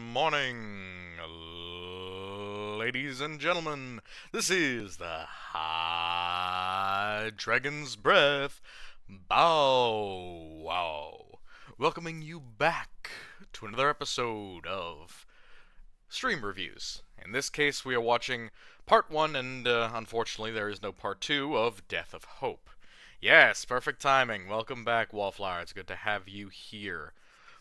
morning, ladies and gentlemen. This is the High Dragon's Breath Bow Wow, welcoming you back to another episode of Stream Reviews. In this case, we are watching part 1, and unfortunately, there is no part 2 of Death of Hope. Yes, perfect timing. Welcome back, Wallflower. It's good to have you here.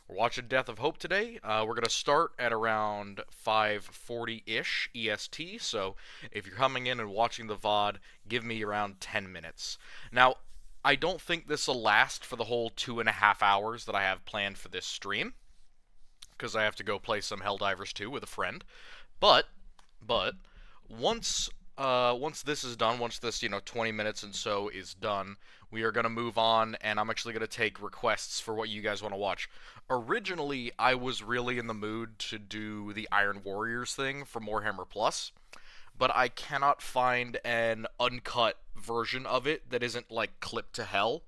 We're watching Death of Hope today. We're going to start at around 5:40-ish EST, so if you're coming in and watching the VOD, give me around 10 minutes. Now, I don't think this will last for the whole 2.5 hours that I have planned for this stream, because I have to go play some Helldivers 2 with a friend. But, once this is done, once this, 20 minutes and so is done, we are going to move on, and I'm actually going to take requests for what you guys want to watch. Originally, I was really in the mood to do the Iron Warriors thing from Warhammer Plus, but I cannot find an uncut version of it that isn't, like, clipped to hell,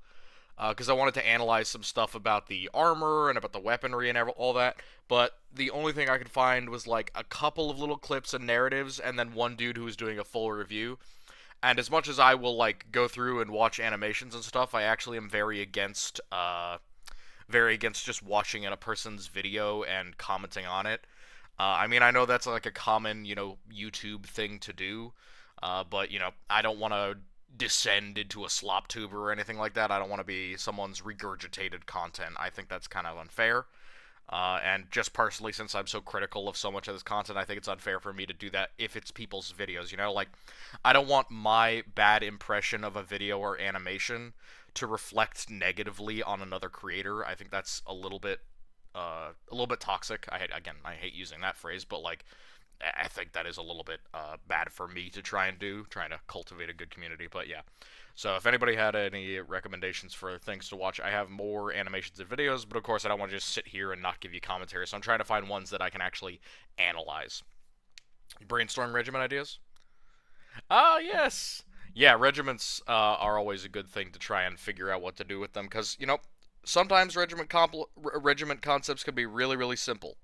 because I wanted to analyze some stuff about the armor and about the weaponry and all that, but the only thing I could find was, like, a couple of little clips and narratives, and then one dude who was doing a full review. And as much as I will, like, go through and watch animations and stuff, I actually am very against just watching in a person's video and commenting on it. I mean, I know that's, like, a common, YouTube thing to do, but, I don't want to descend into a slop tuber or anything like that. I don't want to be someone's regurgitated content. I think that's kind of unfair. And just personally, since I'm so critical of so much of this content, I think it's unfair for me to do that if it's people's videos, Like, I don't want my bad impression of a video or animation to reflect negatively on another creator. I think that's a little bit toxic. I hate using that phrase, but, like, I think that is a little bit bad for me to trying to cultivate a good community, but yeah. So if anybody had any recommendations for things to watch, I have more animations and videos, but of course I don't want to just sit here and not give you commentary, so I'm trying to find ones that I can actually analyze. Brainstorm regiment ideas? Ah, yes! Yeah, regiments are always a good thing to try and figure out what to do with them, because, sometimes regiment concepts can be really, really simple.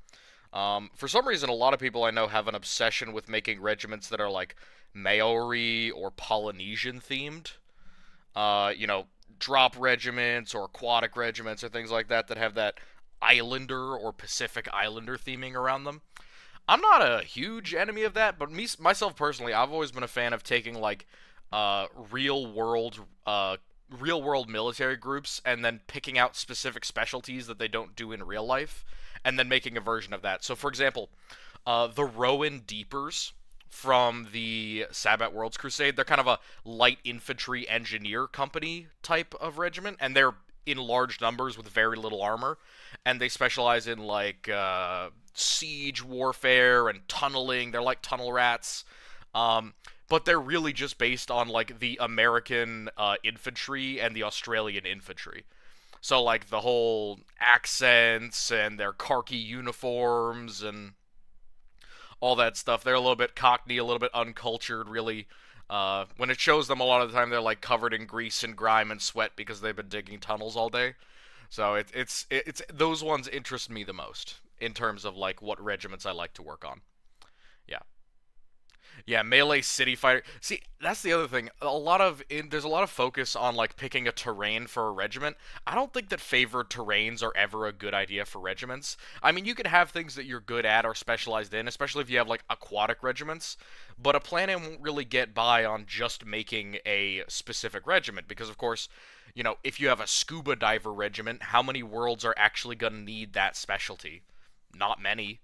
For some reason, a lot of people I know have an obsession with making regiments that are, like, Maori or Polynesian themed. Drop regiments or aquatic regiments or things like that that have that Islander or Pacific Islander theming around them. I'm not a huge enemy of that, but myself personally, I've always been a fan of taking, like, real world military groups and then picking out specific specialties that they don't do in real life and then making a version of that. So, for example, the Rowan Deepers from the Sabbat Worlds Crusade, they're kind of a light infantry engineer company type of regiment, and they're in large numbers with very little armor, and they specialize in, like, siege warfare and tunneling. They're like tunnel rats. But they're really just based on, like, the American infantry and the Australian infantry. So, like, the whole accents and their khaki uniforms and all that stuff. They're a little bit cockney, a little bit uncultured, really. When it shows them, a lot of the time they're, like, covered in grease and grime and sweat because they've been digging tunnels all day. So it's those ones interest me the most in terms of, like, what regiments I like to work on. Yeah. Yeah, melee city fighter. See, that's the other thing. There's a lot of focus on, like, picking a terrain for a regiment. I don't think that favored terrains are ever a good idea for regiments. I mean, you can have things that you're good at or specialized in, especially if you have, like, aquatic regiments, but a planet won't really get by on just making a specific regiment because, of course, if you have a scuba diver regiment, how many worlds are actually going to need that specialty? Not many.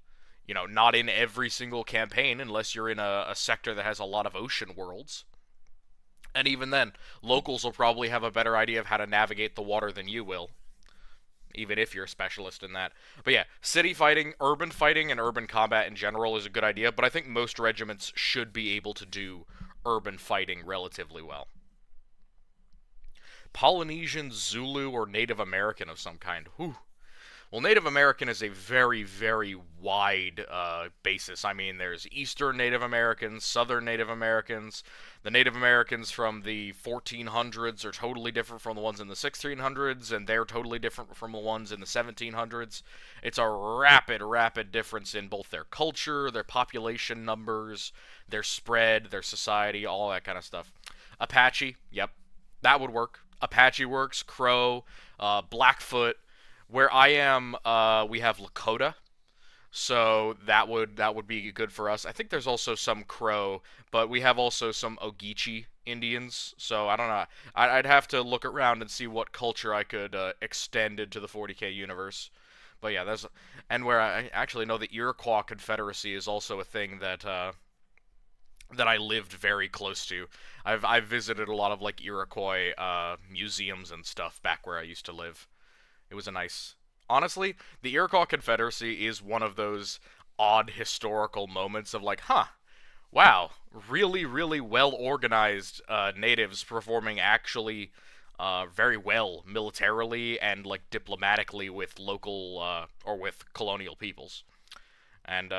Not in every single campaign unless you're in a sector that has a lot of ocean worlds. And even then, locals will probably have a better idea of how to navigate the water than you will, even if you're a specialist in that. But yeah, city fighting, and urban combat in general is a good idea, but I think most regiments should be able to do urban fighting relatively well. Polynesian, Zulu, or Native American of some kind. Whew. Well, Native American is a very, very wide basis. I mean, there's Eastern Native Americans, Southern Native Americans. The Native Americans from the 1400s are totally different from the ones in the 1600s, and they're totally different from the ones in the 1700s. It's a rapid, rapid difference in both their culture, their population numbers, their spread, their society, all that kind of stuff. Apache, yep, that would work. Apache works. Crow, Blackfoot. Where I am, we have Lakota, so that would be good for us. I think there's also some Crow, but we have also some Ogeechee Indians. So I don't know. I'd have to look around and see what culture I could extend into the 40K universe. But yeah, there's and where I actually know the Iroquois Confederacy is also a thing that I lived very close to. I've visited a lot of like Iroquois museums and stuff back where I used to live. It was a nice. Honestly, the Iroquois Confederacy is one of those odd historical moments of like, huh, wow, really, really well organized natives performing actually very well militarily and like diplomatically with local or with colonial peoples, and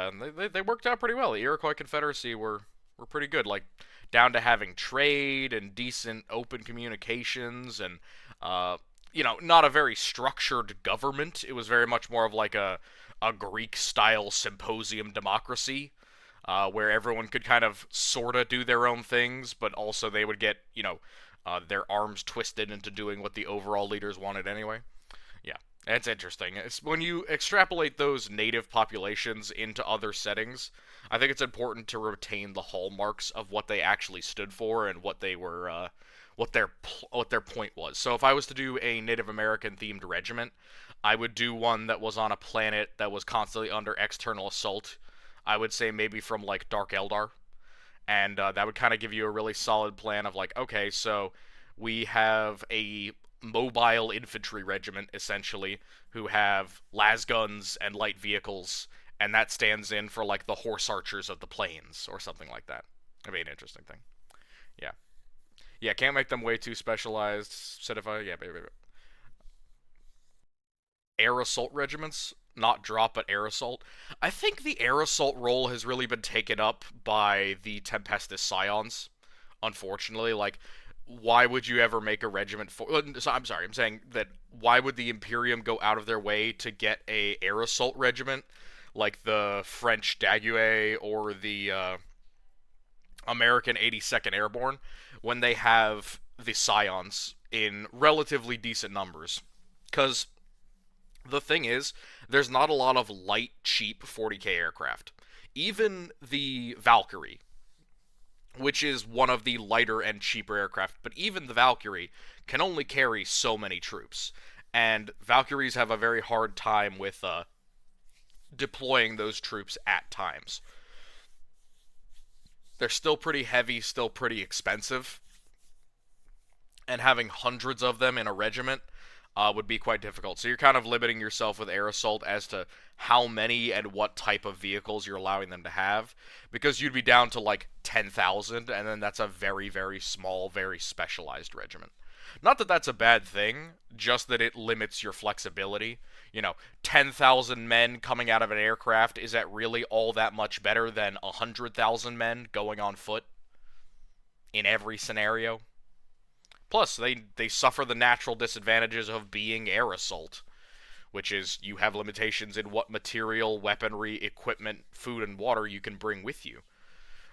they worked out pretty well. The Iroquois Confederacy were pretty good, like down to having trade and decent open communications and not a very structured government. It was very much more of like a Greek style symposium democracy, where everyone could kind of sorta do their own things, but also they would get their arms twisted into doing what the overall leaders wanted anyway. Yeah, it's interesting. It's when you extrapolate those native populations into other settings, I think it's important to retain the hallmarks of what they actually stood for and what they were, what their point was. So if I was to do a Native American themed regiment, I would do one that was on a planet that was constantly under external assault. I would say maybe from like Dark Eldar, and that would kind of give you a really solid plan of like, okay, so we have a mobile infantry regiment essentially who have las guns and light vehicles, and that stands in for like the horse archers of the plains or something like that. That'd be an interesting thing. Yeah, yeah, can't make them way too specialized. Certify, yeah, baby. Air assault regiments, not drop, but air assault. I think the air assault role has really been taken up by the Tempestus Scions. Unfortunately, like, why would you ever make a regiment for? So, I'm sorry, I'm saying that why would the Imperium go out of their way to get a air assault regiment like the French Daguet or the American 82nd Airborne when they have the Scions in relatively decent numbers? Because the thing is, there's not a lot of light, cheap 40K aircraft. Even the Valkyrie, which is one of the lighter and cheaper aircraft, but even the Valkyrie can only carry so many troops. And Valkyries have a very hard time with deploying those troops at times. They're still pretty heavy, still pretty expensive, and having hundreds of them in a regiment would be quite difficult. So you're kind of limiting yourself with air assault as to how many and what type of vehicles you're allowing them to have, because you'd be down to like 10,000, and then that's a very, very small, very specialized regiment. Not that that's a bad thing, just that it limits your flexibility. 10,000 men coming out of an aircraft, is that really all that much better than 100,000 men going on foot in every scenario? Plus, they suffer the natural disadvantages of being air assault, which is you have limitations in what material, weaponry, equipment, food, and water you can bring with you.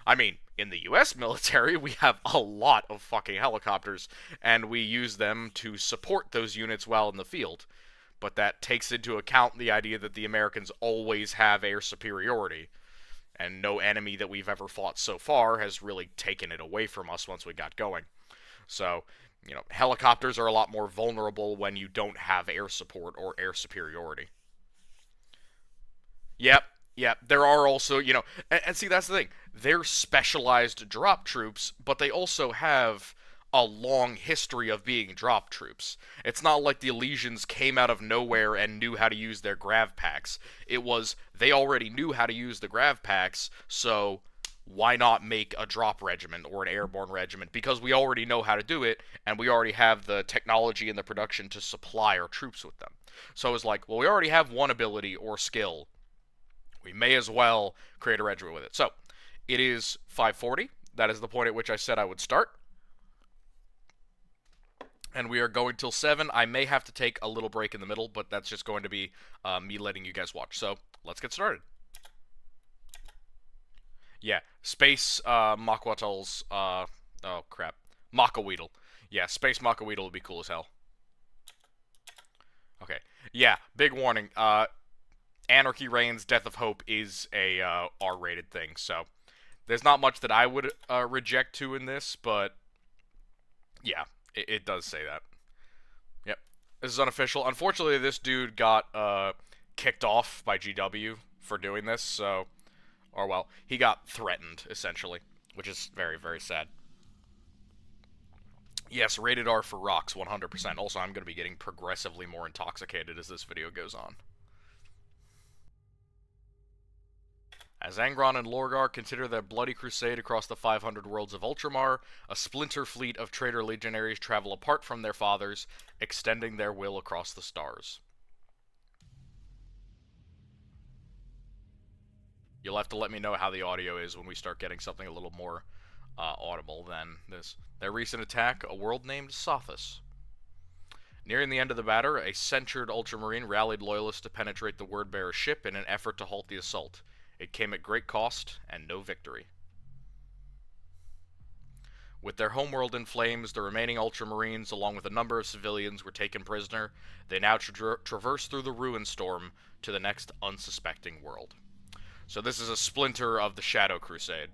I mean, in the US military, we have a lot of fucking helicopters, and we use them to support those units while in the field. But that takes into account the idea that the Americans always have air superiority, and no enemy that we've ever fought so far has really taken it away from us once we got going. So, helicopters are a lot more vulnerable when you don't have air support or air superiority. Yep, yep. There are also, and see, that's the thing. They're specialized drop troops, but they also have a long history of being drop troops. It's not like the Elysians came out of nowhere and knew how to use their grav packs. It was, they already knew how to use the grav packs, so why not make a drop regiment or an airborne regiment? Because we already know how to do it, and we already have the technology and the production to supply our troops with them. So it's like, well, we already have one ability or skill. We may as well create a regiment with it. So it is 5:40. That is the point at which I said I would start. And we are going till 7. I may have to take a little break in the middle, but that's just going to be me letting you guys watch. So let's get started. Yeah, Space Makaweedle's, oh crap, Makaweedle. Yeah, Space Makaweedle would be cool as hell. Okay, yeah, big warning. Anarchy Reigns, Death of Hope is a R-rated thing, so there's not much that I would reject to in this, but yeah, it does say that. Yep, this is unofficial. Unfortunately, this dude got kicked off by GW for doing this, so... Or, well, he got threatened, essentially, which is very, very sad. Yes, rated R for rocks, 100%. Also, I'm going to be getting progressively more intoxicated as this video goes on. As Angron and Lorgar consider their bloody crusade across the 500 worlds of Ultramar, a splinter fleet of traitor legionaries travel apart from their fathers, extending their will across the stars. You'll have to let me know how the audio is when we start getting something a little more audible than this. Their recent attack, a world named Sothis. Nearing the end of the battle, a censured Ultramarine rallied loyalists to penetrate the Wordbearer ship in an effort to halt the assault. It came at great cost and no victory. With their homeworld in flames, the remaining Ultramarines, along with a number of civilians, were taken prisoner. They now traverse through the ruin storm to the next unsuspecting world. So this is a splinter of the Shadow Crusade.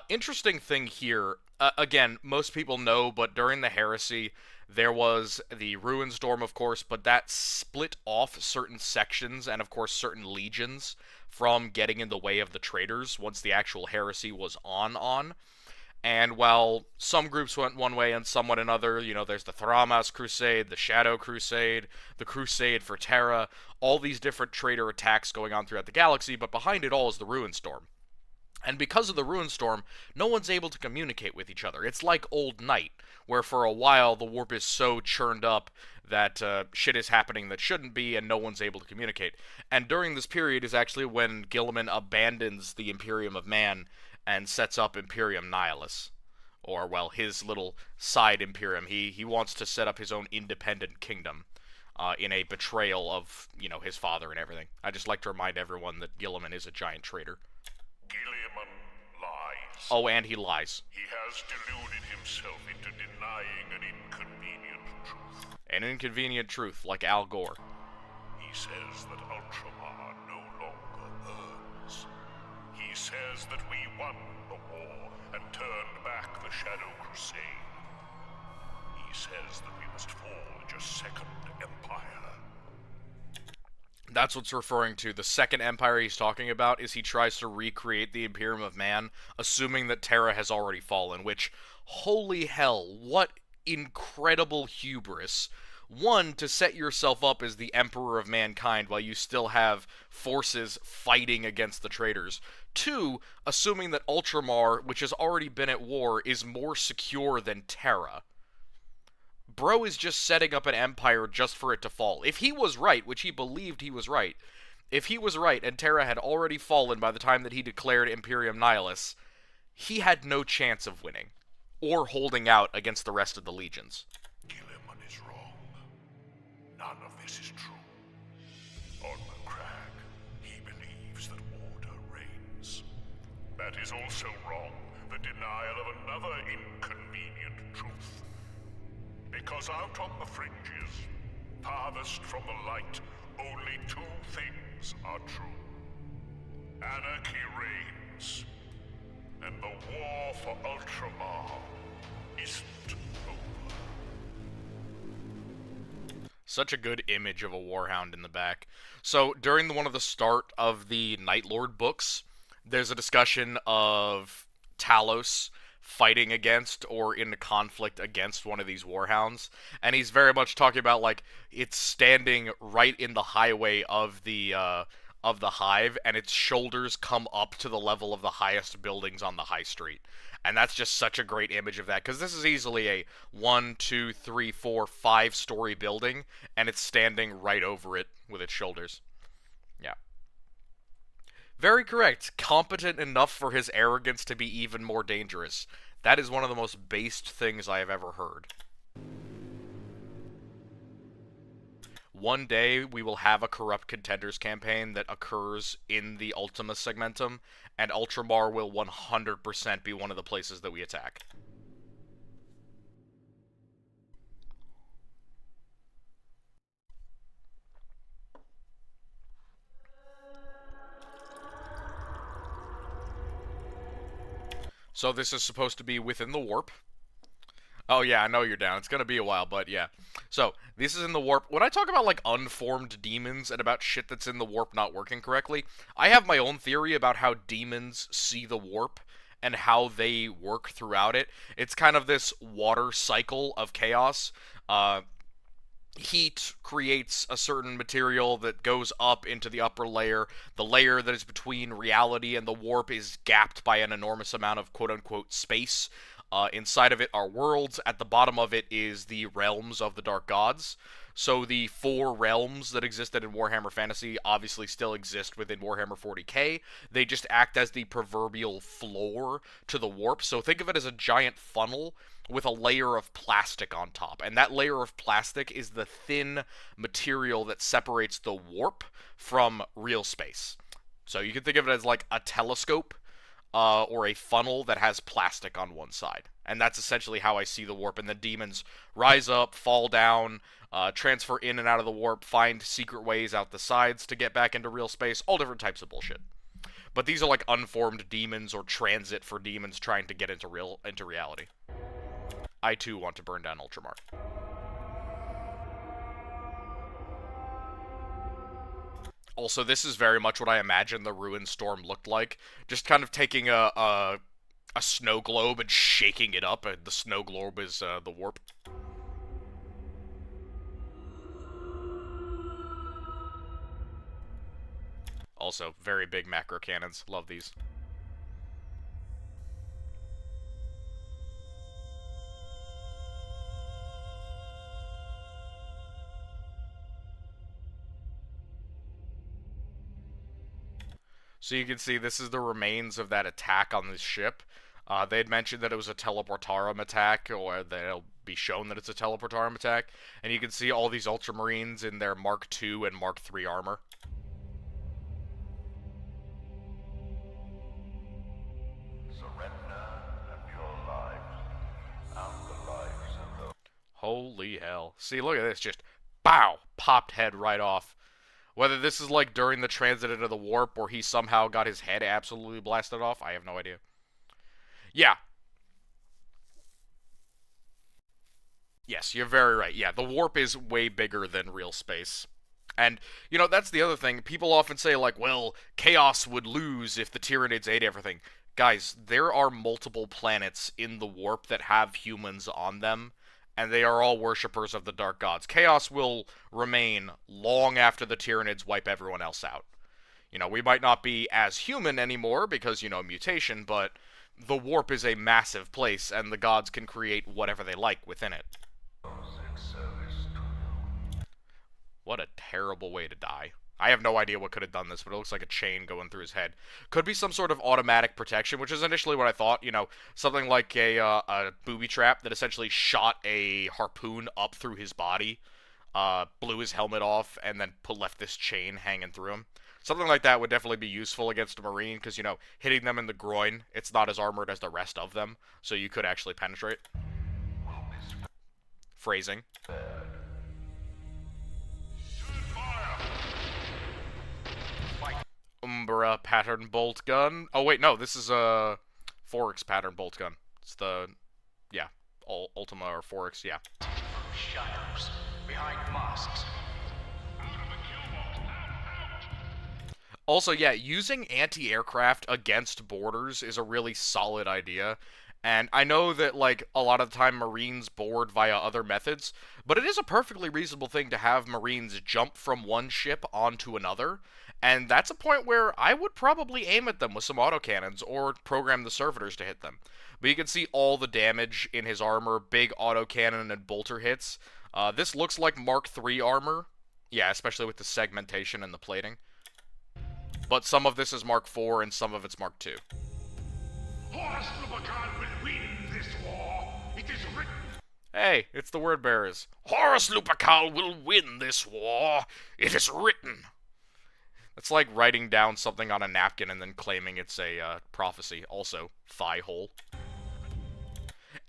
Interesting thing here, again, most people know, but during the Heresy, there was the Ruinstorm, of course, but that split off certain sections and, of course, certain legions from getting in the way of the traitors once the actual Heresy was on. And while some groups went one way and some went another, you know, there's the Thramas Crusade, the Shadow Crusade, the Crusade for Terra, all these different traitor attacks going on throughout the galaxy, but behind it all is the Ruinstorm. And because of the Ruinstorm, no one's able to communicate with each other. It's like Old Night, where for a while the warp is so churned up that shit is happening that shouldn't be, and no one's able to communicate. And during this period is actually when Guilliman abandons the Imperium of Man and sets up Imperium Nihilus. Or, well, his little side Imperium. He wants to set up his own independent kingdom in a betrayal of, you know, his father and everything. I just like to remind everyone that Guilliman is a giant traitor. Guilliman lies. Oh, and he lies. He has deluded himself into denying an inconvenient truth. An inconvenient truth, like Al Gore. He says that Ultramar no longer burns. He says that we won the war and turned back the Shadow Crusade. He says that we must forge a second empire. That's what's referring to. The second empire he's talking about is he tries to recreate the Imperium of Man, assuming that Terra has already fallen, which, holy hell, what incredible hubris. One, to set yourself up as the Emperor of Mankind while you still have forces fighting against the traitors. Two, assuming that Ultramar, which has already been at war, is more secure than Terra. Bro is just setting up an empire just for it to fall. If he was right, which he believed he was right, if he was right and Terra had already fallen by the time that he declared Imperium Nihilus, he had no chance of winning, or holding out against the rest of the legions. Guilliman is wrong. None of this is true. On the crag, he believes that order reigns. That is also wrong, the denial of another inconvenient truth. Because out on the fringes, farthest from the light, only two things are true. Anarchy reigns, and the war for Ultramar isn't over. Such a good image of a Warhound in the back. So, during one of the start of the Night Lord books, there's a discussion of Talos fighting against or in a conflict against one of these Warhounds, and he's very much talking about, like, it's standing right in the highway of the of the hive, and its shoulders come up to the level of the highest buildings on the high street. And that's just such a great image of that, because this is easily a 1, 2, 3, 4, 5-story building, and it's standing right over it with its shoulders. Yeah. Very correct. Competent enough for his arrogance to be even more dangerous. That is one of the most based things I have ever heard. One day, we will have a Corrupt Contenders campaign that occurs in the Ultima Segmentum, and Ultramar will 100% be one of the places that we attack. So this is supposed to be within the warp. Oh yeah, I know you're down. It's gonna be a while, but yeah. So, this is in the warp. When I talk about, like, unformed demons and about shit that's in the warp not working correctly, I have my own theory about how demons see the warp and how they work throughout it. It's kind of this water cycle of chaos. Heat creates a certain material that goes up into the upper layer. The layer that is between reality and the warp is gapped by an enormous amount of quote-unquote space. Inside of it are worlds. At the bottom of it is the realms of the Dark Gods. So the 4 realms that existed in Warhammer Fantasy obviously still exist within Warhammer 40k. They just act as the proverbial floor to the warp. So think of it as a giant funnel with a layer of plastic on top. And that layer of plastic is the thin material that separates the warp from real space. So you can think of it as like a telescope. Or a funnel that has plastic on one side. And that's essentially how I see the warp. And the demons rise up, fall down, transfer in and out of the warp, find secret ways out the sides to get back into real space, all different types of bullshit. But these are like unformed demons or transit for demons trying to get into reality. I too want to burn down Ultramar. Also, this is very much what I imagine the Ruin Storm looked like. Just kind of taking a snow globe and shaking it up. The snow globe is the warp. Also, very big macro cannons. Love these. So you can see this is the remains of that attack on this ship. They had mentioned that it was a Teleportarum attack, or that it'll be shown that it's a Teleportarum attack. And you can see all these Ultramarines in their Mark II and Mark III armor. Surrender and your lives, and the lives of those. Holy hell. See, look at this. Just, bow! Popped head right off. Whether this is like during the transit into the warp or he somehow got his head absolutely blasted off, I have no idea. Yeah. Yes, you're very right. Yeah, the warp is way bigger than real space. And, you know, that's the other thing. People often say, like, well, Chaos would lose if the Tyranids ate everything. Guys, there are multiple planets in the warp that have humans on them. And they are all worshippers of the Dark Gods. Chaos will remain long after the Tyranids wipe everyone else out. You know, we might not be as human anymore because, you know, mutation, but the warp is a massive place, and the gods can create whatever they like within it. What a terrible way to die. I have no idea what could have done this, but it looks like a chain going through his head. Could be some sort of automatic protection, which is initially what I thought. You know, something like a booby trap that essentially shot a harpoon up through his body, blew his helmet off, and then left this chain hanging through him. Something like that would definitely be useful against a Marine, because, you know, hitting them in the groin, it's not as armored as the rest of them, so you could actually penetrate. Phrasing. Umbra pattern bolt gun. Oh wait, no, this is a Foryx pattern bolt gun. It's the, yeah, Ultima or Foryx, yeah. Shadows behind masks. Also, yeah, using anti-aircraft against borders is a really solid idea. And I know that, like, a lot of the time Marines board via other methods, but it is a perfectly reasonable thing to have Marines jump from one ship onto another, and that's a point where I would probably aim at them with some autocannons or program the servitors to hit them. But you can see all the damage in his armor, big autocannon and bolter hits. This looks like Mark III armor. Yeah, especially with the segmentation and the plating. But some of this is Mark IV and some of it's Mark II. Horus Lupercal will win this war. It is written. Hey, it's the word bearers. Horus Lupercal will win this war. It is written. It's like writing down something on a napkin and then claiming it's a prophecy. Also, thigh hole.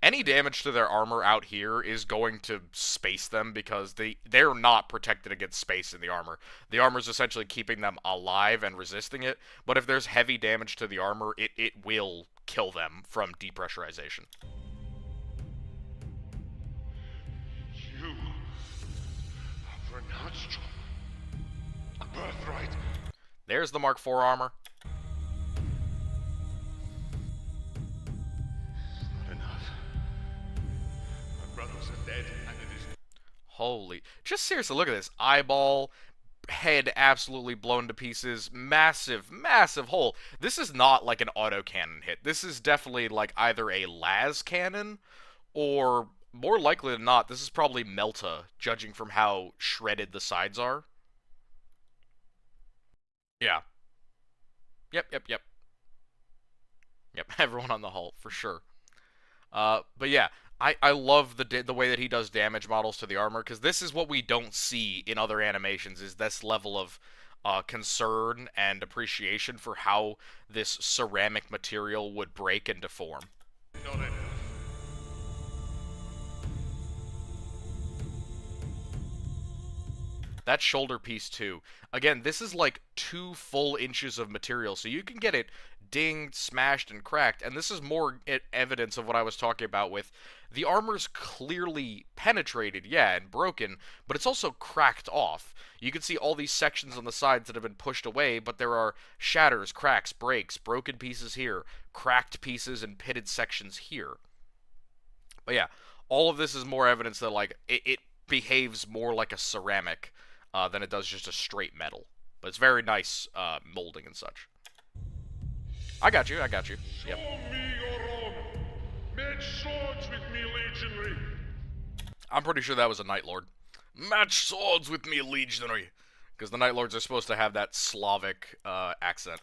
Any damage to their armor out here is going to space them because they're not protected against space in the armor. The armor's essentially keeping them alive and resisting it, but if there's heavy damage to the armor, it will kill them from depressurization. You are pronounced a birthright. There's the Mark IV armor. Not enough. My brothers are dead, and it is. Holy. Just seriously, look at this. Eyeball, head absolutely blown to pieces, massive, massive hole. This is not like an autocannon hit. This is definitely like either a las cannon, or more likely than not, this is probably Melta, judging from how shredded the sides are. Yeah. Yep. Yep, everyone on the hull, for sure. But yeah, I love the way that he does damage models to the armor, because this is what we don't see in other animations, is this level of concern and appreciation for how this ceramic material would break and deform. Not enough. That shoulder piece too. Again, this is like 2 full inches of material, so you can get it dinged, smashed, and cracked, and this is more evidence of what I was talking about with the armor's clearly penetrated, yeah, and broken, but it's also cracked off. You can see all these sections on the sides that have been pushed away, but there are shatters, cracks, breaks, broken pieces here, cracked pieces, and pitted sections here. But yeah, all of this is more evidence that, like, it behaves more like a ceramic than it does just a straight metal. But it's very nice molding and such. I got you. Yep. Show me your honor. Match swords with me, legionary. I'm pretty sure that was a Night Lord. Match swords with me, legionary. Because the Night Lords are supposed to have that Slavic accent.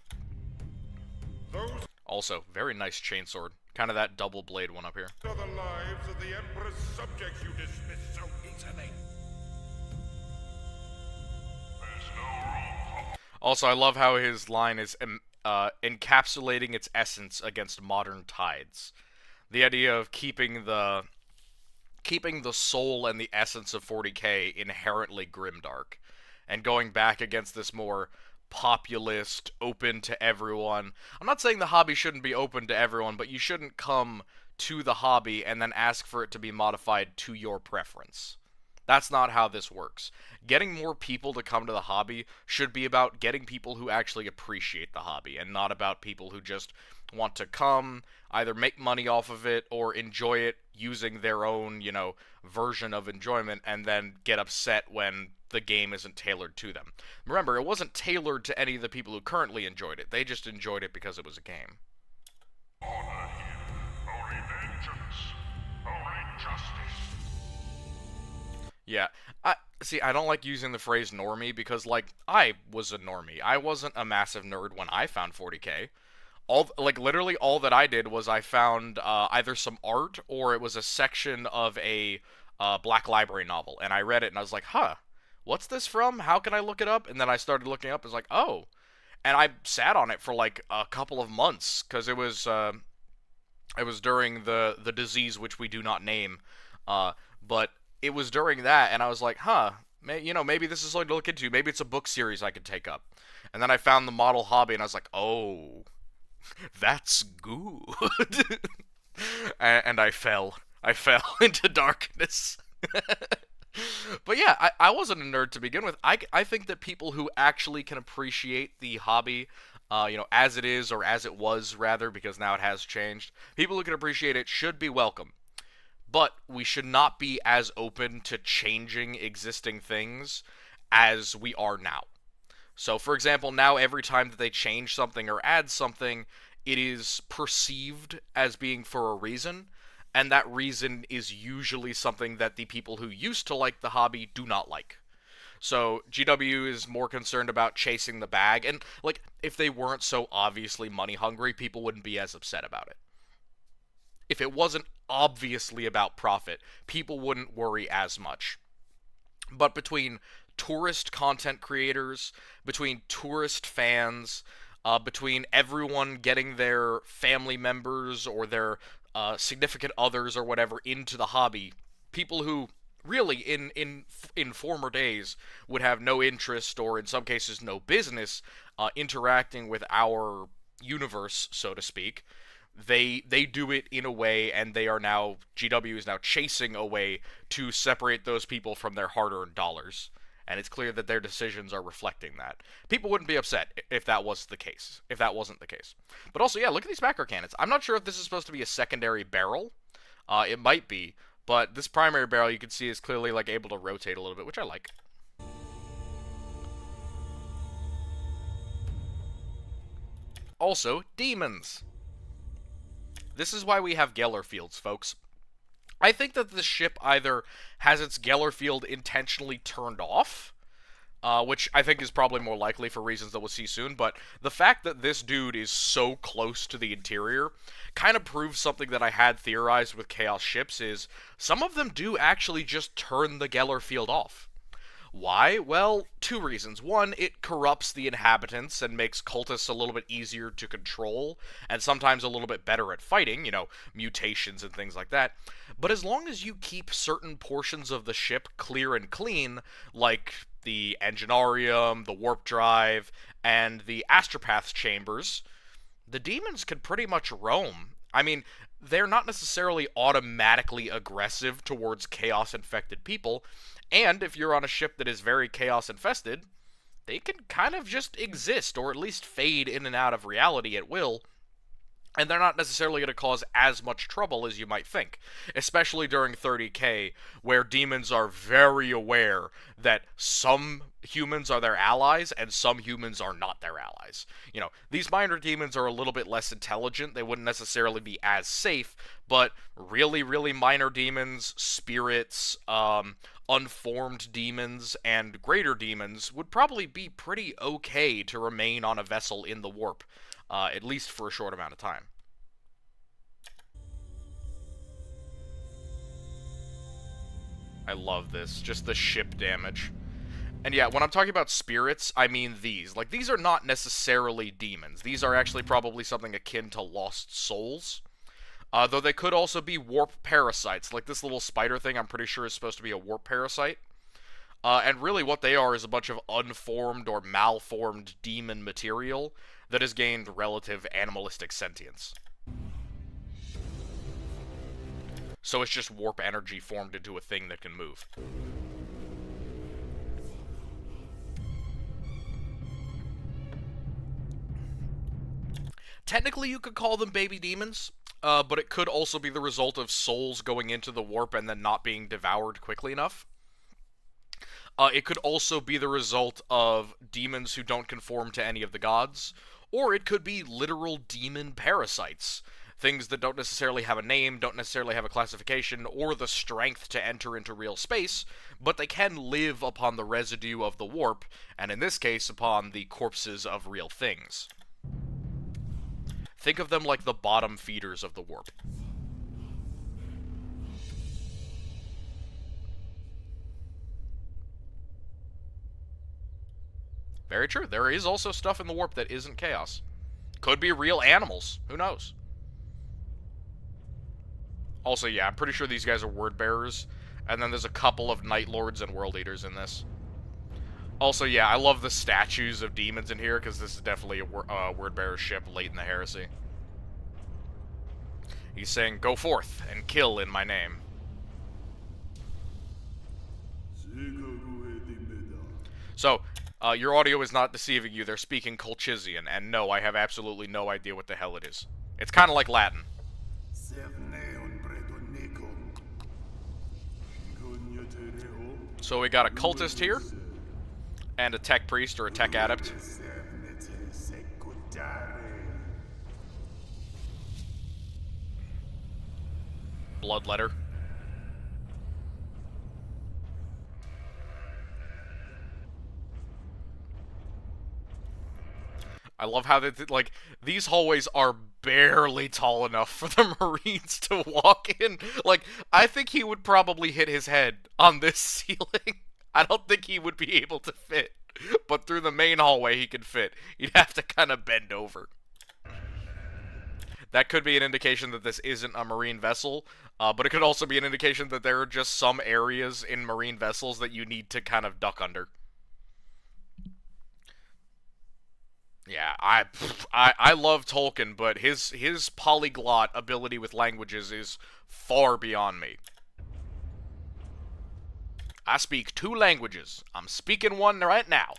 Those Also, very nice chainsword. Kind of that double blade one up here. are the lives of the Emperor's subjects you dismiss so easily. There's no room. Also, I love how his line is encapsulating its essence against modern tides. The idea of keeping the soul and the essence of 40k inherently grimdark, and going back against this more populist, open to everyone. I'm not saying the hobby shouldn't be open to everyone, but you shouldn't come to the hobby and then ask for it to be modified to your preference. That's not how this works. Getting more people to come to the hobby should be about getting people who actually appreciate the hobby, and not about people who just want to come, either make money off of it, or enjoy it using their own, version of enjoyment, and then get upset when the game isn't tailored to them. Remember, it wasn't tailored to any of the people who currently enjoyed it. They just enjoyed it because it was a game. Honor here. Only vengeance. Only justice. Yeah, I don't like using the phrase normie because, I was a normie. I wasn't a massive nerd when I found 40k. Literally all that I did was I found either some art or it was a section of a Black Library novel, and I read it and I was like, huh, what's this from? How can I look it up? And then I started looking up and was like, oh. And I sat on it for a couple of months because it was during the disease which we do not name, but it was during that, and I was like, huh, maybe this is something to look into. Maybe it's a book series I could take up. And then I found the model hobby, and I was like, oh, that's good. and I fell into darkness. But yeah, I wasn't a nerd to begin with. I think that people who actually can appreciate the hobby as it is, or as it was, rather, because now it has changed. People who can appreciate it should be welcome. But we should not be as open to changing existing things as we are now. So, for example, now every time that they change something or add something, it is perceived as being for a reason, and that reason is usually something that the people who used to like the hobby do not like. So GW is more concerned about chasing the bag, and like if they weren't so obviously money hungry, people wouldn't be as upset about it. If it wasn't obviously about profit, people wouldn't worry as much. But between tourist content creators, between tourist fans, between everyone getting their family members or their significant others or whatever into the hobby, people who really in former days would have no interest or in some cases no business interacting with our universe, so to speak, they do it in a way, and GW is now chasing a way to separate those people from their hard-earned dollars. And it's clear that their decisions are reflecting that. People wouldn't be upset if that wasn't the case. But also, yeah, look at these macro cannons. I'm not sure if this is supposed to be a secondary barrel. It might be, but this primary barrel you can see is clearly like able to rotate a little bit, which I like. Also, demons. This is why we have Geller fields, folks. I think that this ship either has its Geller field intentionally turned off, which I think is probably more likely for reasons that we'll see soon, but the fact that this dude is so close to the interior kind of proves something that I had theorized with Chaos ships, is some of them do actually just turn the Geller field off. Why? Well, two reasons. One, it corrupts the inhabitants and makes cultists a little bit easier to control, and sometimes a little bit better at fighting, mutations and things like that. But as long as you keep certain portions of the ship clear and clean, like the Enginarium, the warp drive, and the Astropath chambers, the demons could pretty much roam. I mean, they're not necessarily automatically aggressive towards chaos-infected people, and if you're on a ship that is very chaos-infested, they can kind of just exist, or at least fade in and out of reality at will, and they're not necessarily going to cause as much trouble as you might think, especially during 30k, where demons are very aware that some humans are their allies and some humans are not their allies. These minor demons are a little bit less intelligent, they wouldn't necessarily be as safe, but really, really minor demons, spirits, unformed demons, and greater demons would probably be pretty okay to remain on a vessel in the warp. At least for a short amount of time. I love this, just the ship damage. And yeah, when I'm talking about spirits, I mean these. Like, these are not necessarily demons. These are actually probably something akin to lost souls. Though they could also be warp parasites. Like this little spider thing, I'm pretty sure is supposed to be a warp parasite. And really what they are is a bunch of unformed or malformed demon material that has gained relative animalistic sentience. So it's just warp energy formed into a thing that can move. Technically, you could call them baby demons, but it could also be the result of souls going into the warp and then not being devoured quickly enough. It could also be the result of demons who don't conform to any of the gods, or it could be literal demon parasites. Things that don't necessarily have a name, don't necessarily have a classification, or the strength to enter into real space, but they can live upon the residue of the warp, and in this case, upon the corpses of real things. Think of them like the bottom feeders of the warp. Very true. There is also stuff in the warp that isn't chaos. Could be real animals. Who knows? Also, yeah, I'm pretty sure these guys are word bearers. And then there's a couple of Night Lords and World Eaters in this. Also, yeah, I love the statues of demons in here, because this is definitely a word bearer ship late in the heresy. He's saying, "Go forth and kill in my name." So, Your audio is not deceiving you. They're speaking Colchizian, and no, I have absolutely no idea what the hell it is. It's kind of like Latin. So we got a cultist here, and a tech priest or a tech adept. Bloodletter. I love how they, like, these hallways are barely tall enough for the Marines to walk in. Like, I think he would probably hit his head on this ceiling. I don't think he would be able to fit. But through the main hallway he could fit. He'd have to kind of bend over. That could be an indication that this isn't a Marine vessel, but it could also be an indication that there are just some areas in Marine vessels that you need to kind of duck under. Yeah, I love Tolkien, but his polyglot ability with languages is far beyond me. I speak 2 languages. I'm speaking one right now.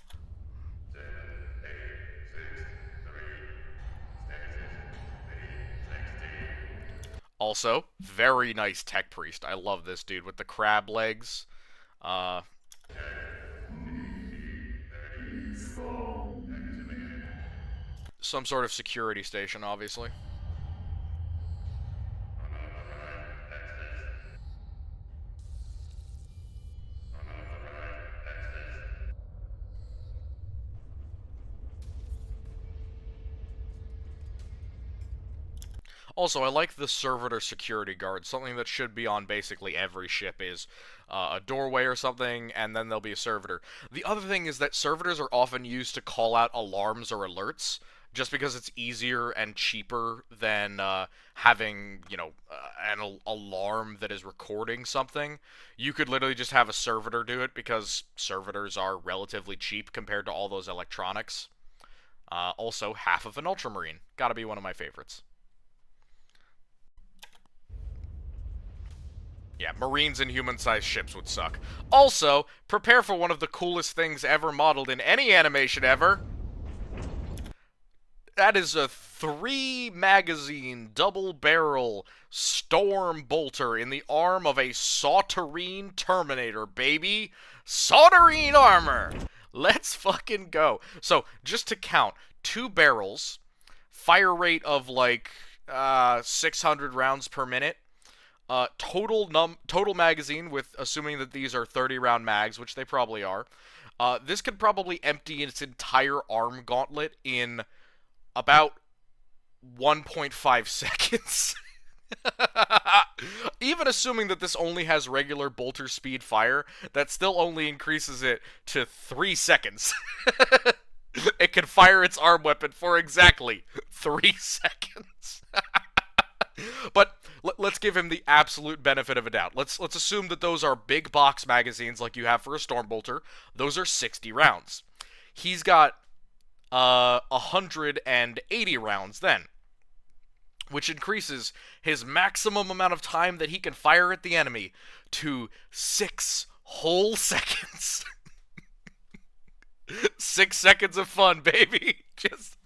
Also, very nice tech priest. I love this dude with the crab legs. Some sort of security station, obviously. Also, I like the servitor security guard. Something that should be on basically every ship is a doorway or something, and then there'll be a servitor. The other thing is that servitors are often used to call out alarms or alerts, just because it's easier and cheaper than having, you know, an alarm that is recording something. You could literally just have a servitor do it, because servitors are relatively cheap compared to all those electronics. Also, half of an Ultramarine. Gotta be one of my favorites. Yeah, Marines and human-sized ships would suck. Also, prepare for one of the coolest things ever modeled in any animation ever. That is a 3-magazine, double-barrel storm bolter in the arm of a Sauterine Terminator, baby. Sauterine armor! Let's fucking go. So, just to count, 2 barrels, fire rate of like 600 rounds per minute. Total magazine, with assuming that these are 30-round mags, which they probably are. This could probably empty its entire arm gauntlet in about 1.5 seconds. Even assuming that this only has regular bolter speed fire, that still only increases it to 3 seconds. It can fire its arm weapon for exactly 3 seconds. But let's give him the absolute benefit of a doubt. Let's assume that those are big box magazines like you have for a Stormbolter. Those are 60 rounds. He's got 180 rounds then, which increases his maximum amount of time that he can fire at the enemy to 6 whole seconds. 6 seconds of fun, baby. Just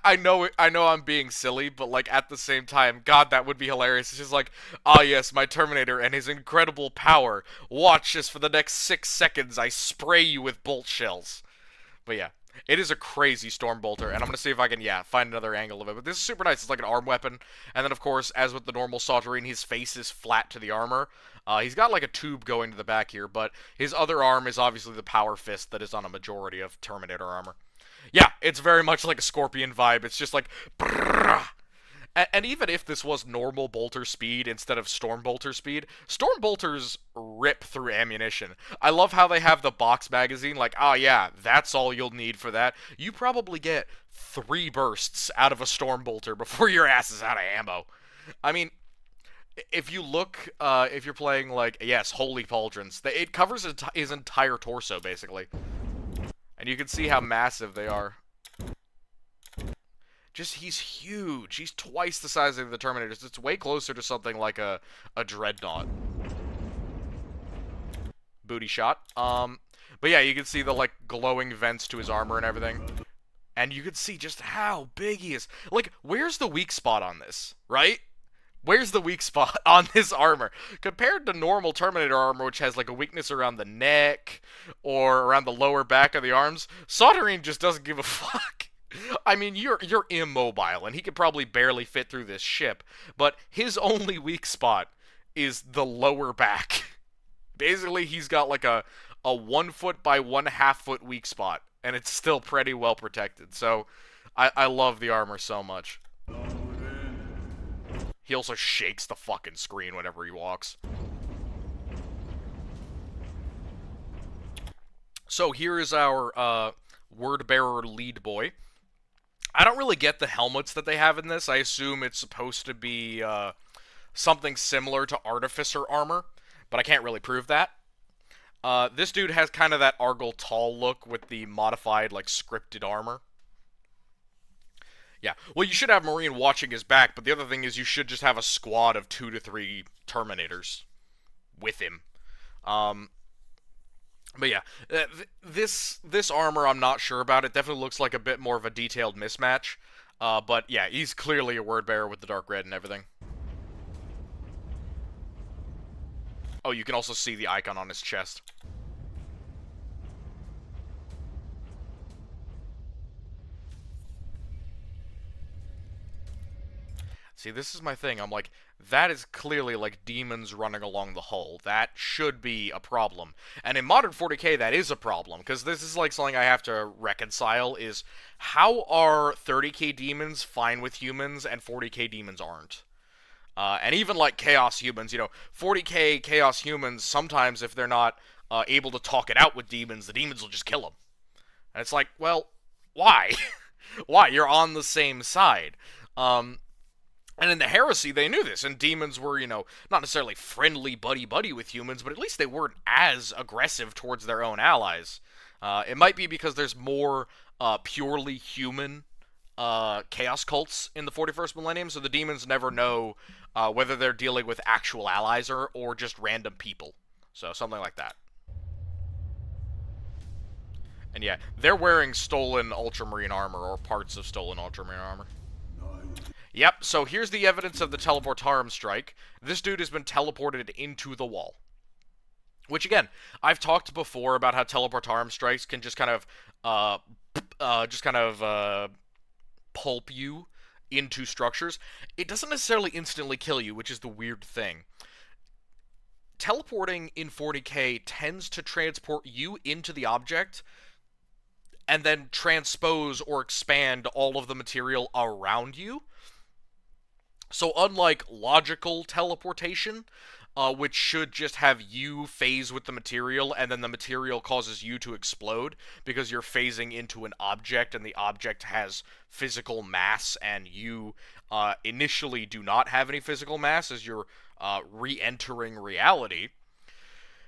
I know I'm being silly, but like at the same time, God, that would be hilarious. It's just like, ah yes, my Terminator and his incredible power. Watch this for the next 6 seconds. I spray you with bolt shells. But yeah, it is a crazy Stormbolter, and I'm gonna see if I can, find another angle of it. But this is super nice. It's like an arm weapon, and then of course, as with the normal Sauterine, his face is flat to the armor. He's got like a tube going to the back here, but his other arm is obviously the power fist that is on a majority of Terminator armor. Yeah, it's very much like a Scorpion vibe. It's just like, brrrr. And even if this was normal bolter speed instead of Stormbolter speed, Stormbolters rip through ammunition. I love how they have the box magazine, like, oh yeah, that's all you'll need for that. You probably get 3 bursts out of a Stormbolter before your ass is out of ammo. I mean, if you look, if you're playing, like, yes, Holy Pauldrons, it covers his entire torso, basically. And you can see how massive they are. Just, he's huge. He's twice the size of the Terminators. It's way closer to something like a Dreadnought. Booty shot. But yeah, you can see the, like, glowing vents to his armor and everything. And you can see just how big he is. Like, where's the weak spot on this, right? Where's the weak spot on this armor? Compared to normal Terminator armor, which has, like, a weakness around the neck or around the lower back of the arms, Soldering just doesn't give a fuck. I mean, you're immobile, and he could probably barely fit through this ship, but his only weak spot is the lower back. Basically, he's got, like, a 1 foot by 1/2 foot weak spot, and it's still pretty well protected, so I love the armor so much. He also shakes the fucking screen whenever he walks. So here is our word bearer lead boy. I don't really get the helmets that they have in this. I assume it's supposed to be something similar to Artificer armor, but I can't really prove that. This dude has kind of that Argyle Tall look with the modified, like, scripted armor. Yeah, well, you should have Marine watching his back, but the other thing is you should just have a squad of 2 to 3 Terminators with him. But yeah, this armor I'm not sure about. It definitely looks like a bit more of a detailed mismatch. But yeah, he's clearly a word bearer with the dark red and everything. Oh, you can also see the icon on his chest. See, this is my thing. I'm like, that is clearly, like, demons running along the hull. That should be a problem. And in modern 40k, that is a problem, because this is, like, something I have to reconcile, is how are 30k demons fine with humans and 40k demons aren't? And even, like, Chaos humans, you know, 40k Chaos humans, sometimes if they're not able to talk it out with demons, the demons will just kill them. And it's like, well, why? Why? You're on the same side. And in the Heresy, they knew this, and demons were, you know, not necessarily friendly buddy-buddy with humans, but at least they weren't as aggressive towards their own allies. It might be because there's more purely human chaos cults in the 41st millennium, so the demons never know whether they're dealing with actual allies or just random people. So, something like that. And yeah, they're wearing stolen Ultramarine armor, or parts of stolen Ultramarine armor. Yep, so here's the evidence of the Teleportarum strike. This dude has been teleported into the wall. Which, again, I've talked before about how Teleportarum strikes can just kind of pulp you into structures. It doesn't necessarily instantly kill you, which is the weird thing. Teleporting in 40k tends to transport you into the object and then transpose or expand all of the material around you. So unlike logical teleportation, which should just have you phase with the material, and then the material causes you to explode, because you're phasing into an object, and the object has physical mass, and you initially do not have any physical mass as you're re-entering reality.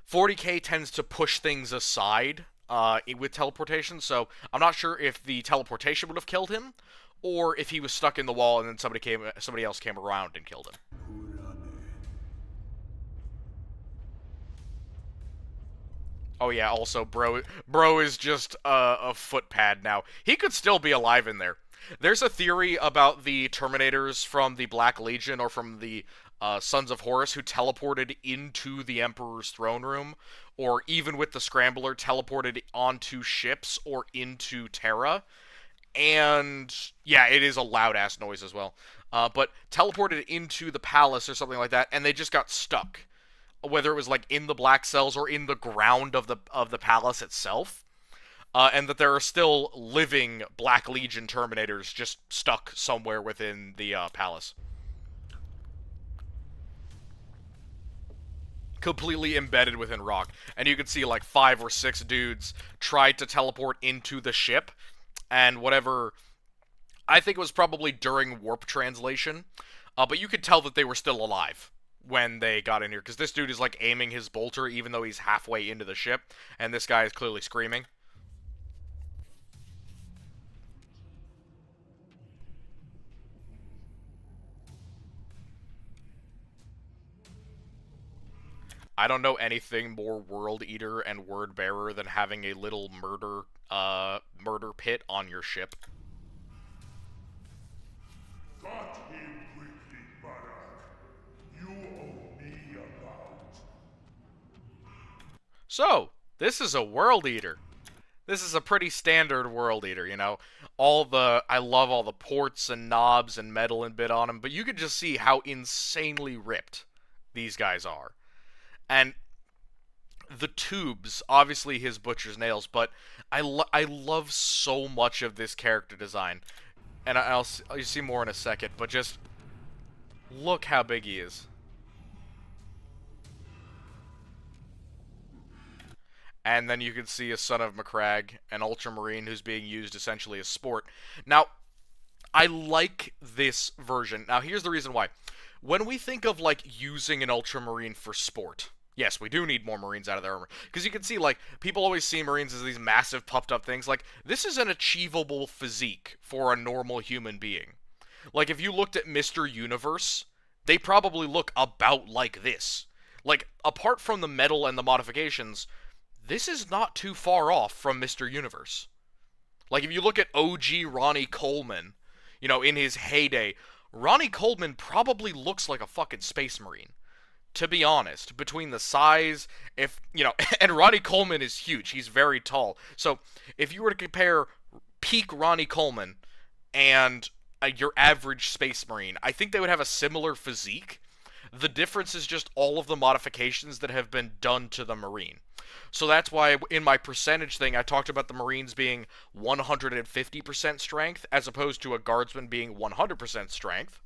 40k tends to push things aside with teleportation, so I'm not sure if the teleportation would have killed him, or if he was stuck in the wall and then somebody else came around and killed him. Oh yeah, also, bro is just a footpad now. He could still be alive in there. There's a theory about the Terminators from the Black Legion or from the Sons of Horus who teleported into the Emperor's throne room, or even with the Scrambler, teleported onto ships or into Terra. And, yeah, it is a loud-ass noise as well. But teleported into the palace or something like that, and they just got stuck. Whether it was, like, in the Black Cells or in the ground of the palace itself. And that there are still living Black Legion Terminators just stuck somewhere within the palace. Completely embedded within rock. And you can see, like, 5 or 6 dudes tried to teleport into the ship, and whatever, I think it was probably during warp translation, but you could tell that they were still alive when they got in here, because this dude is, like, aiming his bolter even though he's halfway into the ship, and this guy is clearly screaming. I don't know anything more World Eater and Word Bearer than having a little murder pit on your ship. Got him quickly, Barak. You owe me about. So, this is a World Eater. This is a pretty standard World Eater, you know. I love all the ports and knobs and metal and bit on them, but you can just see how insanely ripped these guys are. And the tubes, obviously his butcher's nails, but I love so much of this character design. And I'll see more in a second, but just look how big he is. And then you can see a Son of Macragge, an Ultramarine who's being used essentially as sport. Now, I like this version. Now, here's the reason why. When we think of, like, using an Ultramarine for sport, yes, we do need more Marines out of their armor. Because you can see, like, people always see Marines as these massive, puffed-up things. Like, this is an achievable physique for a normal human being. Like, if you looked at Mr. Universe, they probably look about like this. Like, apart from the metal and the modifications, this is not too far off from Mr. Universe. Like, if you look at OG Ronnie Coleman, you know, in his heyday, Ronnie Coleman probably looks like a fucking Space Marine. To be honest, between the size, and Ronnie Coleman is huge. He's very tall. So, if you were to compare peak Ronnie Coleman and your average Space Marine, I think they would have a similar physique. The difference is just all of the modifications that have been done to the Marine. So that's why in my percentage thing, I talked about the Marines being 150% strength, as opposed to a Guardsman being 100% strength.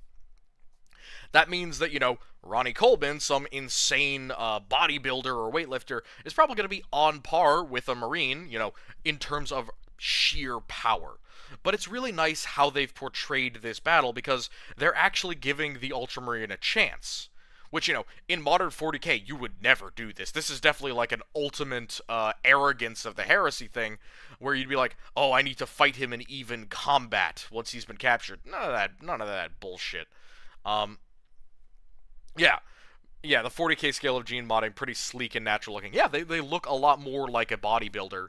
That means that, you know, Ronnie Coleman, some insane bodybuilder or weightlifter, is probably going to be on par with a Marine, you know, in terms of sheer power. But it's really nice how they've portrayed this battle, because they're actually giving the Ultramarine a chance. Which, you know, in modern 40k, you would never do this. This is definitely like an ultimate arrogance of the heresy thing, where you'd be like, oh, I need to fight him in even combat once he's been captured. None of that bullshit. Yeah. Yeah, the 40k scale of gene modding, pretty sleek and natural looking. Yeah, they look a lot more like a bodybuilder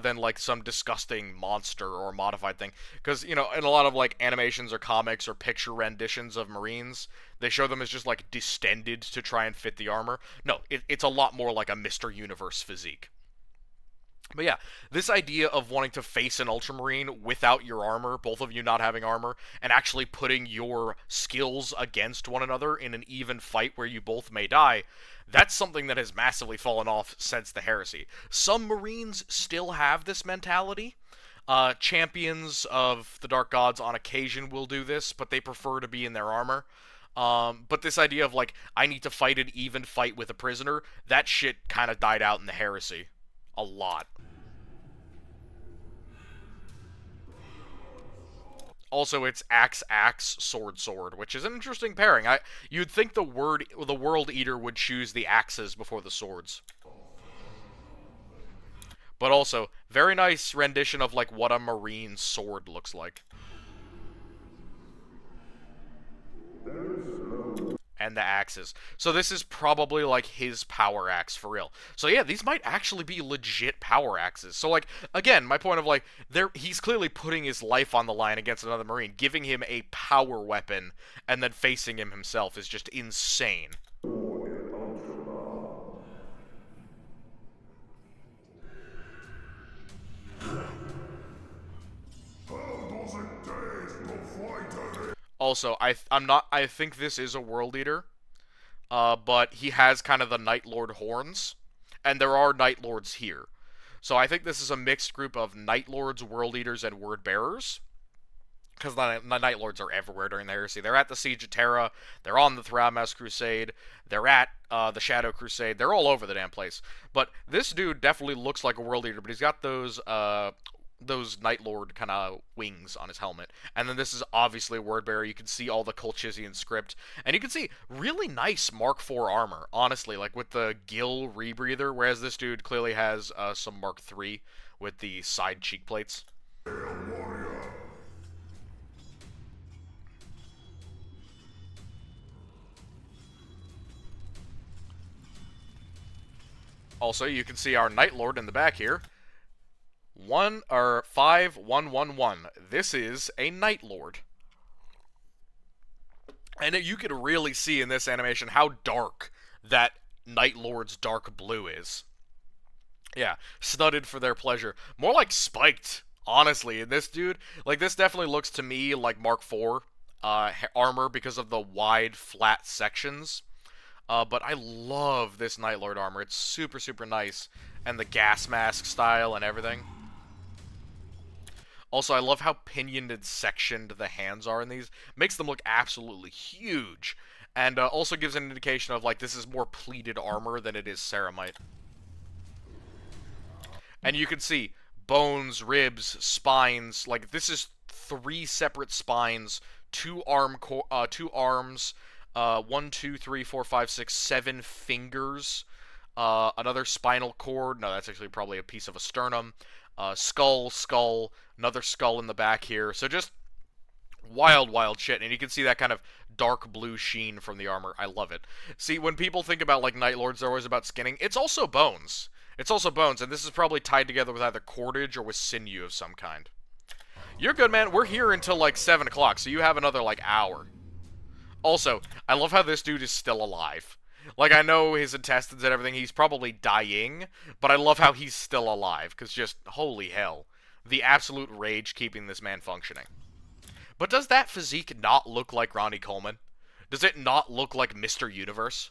than like some disgusting monster or modified thing. Because, you know, in a lot of like animations or comics or picture renditions of Marines, they show them as just like distended to try and fit the armor. No, it's a lot more like a Mr. Universe physique. But yeah, this idea of wanting to face an Ultramarine without your armor, both of you not having armor, and actually putting your skills against one another in an even fight where you both may die, that's something that has massively fallen off since the Heresy. Some Marines still have this mentality. Champions of the Dark Gods on occasion will do this, but they prefer to be in their armor. But this idea of, like, I need to fight an even fight with a prisoner, that shit kind of died out in the Heresy. A lot. Also, it's axe, sword, sword, which is an interesting pairing. You'd think the World Eater would choose the axes before the swords. But also, very nice rendition of like what a Marine sword looks like. And the axes. So this is probably like his power axe for real. So yeah, these might actually be legit power axes. So like, again, my point of like, he's clearly putting his life on the line against another Marine. Giving him a power weapon and then facing him himself is just insane. Also, I think this is a World Eater, but he has kind of the Night Lord horns, and there are Night Lords here. So I think this is a mixed group of Night Lords, World Eaters, and Word Bearers, because the Night Lords are everywhere during the Heresy. They're at the Siege of Terra, they're on the Thramas Crusade, they're at the Shadow Crusade, they're all over the damn place. But this dude definitely looks like a World Eater, but he's got those Night Lord kind of wings on his helmet. And then this is obviously a Word Bearer. You can see all the Colchissian script. And you can see really nice Mark IV armor, honestly, like with the Gill Rebreather, whereas this dude clearly has some Mark III with the side cheek plates. Also, you can see our Night Lord in the back here. 5111. This is a Night Lord. And you can really see in this animation how dark that Night Lord's dark blue is. Yeah, studded for their pleasure. More like spiked, honestly. And this dude, like, this definitely looks to me like Mark IV armor because of the wide, flat sections. But I love this Night Lord armor. It's super, super nice. And the gas mask style and everything. Also, I love how pinioned and sectioned the hands are in these. Makes them look absolutely huge. And also gives an indication of, like, this is more pleated armor than it is ceramite. And you can see bones, ribs, spines. Like, this is 3 separate spines, 2 arms, 1, 2, 3, 4, 5, 6, 7 fingers, another spinal cord. No, that's actually probably a piece of a sternum. Skull, another skull in the back here. So just wild, wild shit. And you can see that kind of dark blue sheen from the armor. I love it. See, when people think about, like, Night Lords, they're always about skinning. It's also bones. It's also bones, and this is probably tied together with either cordage or with sinew of some kind. You're good, man. We're here until, like, 7 o'clock, so you have another, like, hour. Also, I love how this dude is still alive. Like, I know his intestines and everything, he's probably dying, but I love how he's still alive, because just, holy hell. The absolute rage keeping this man functioning. But does that physique not look like Ronnie Coleman? Does it not look like Mr. Universe?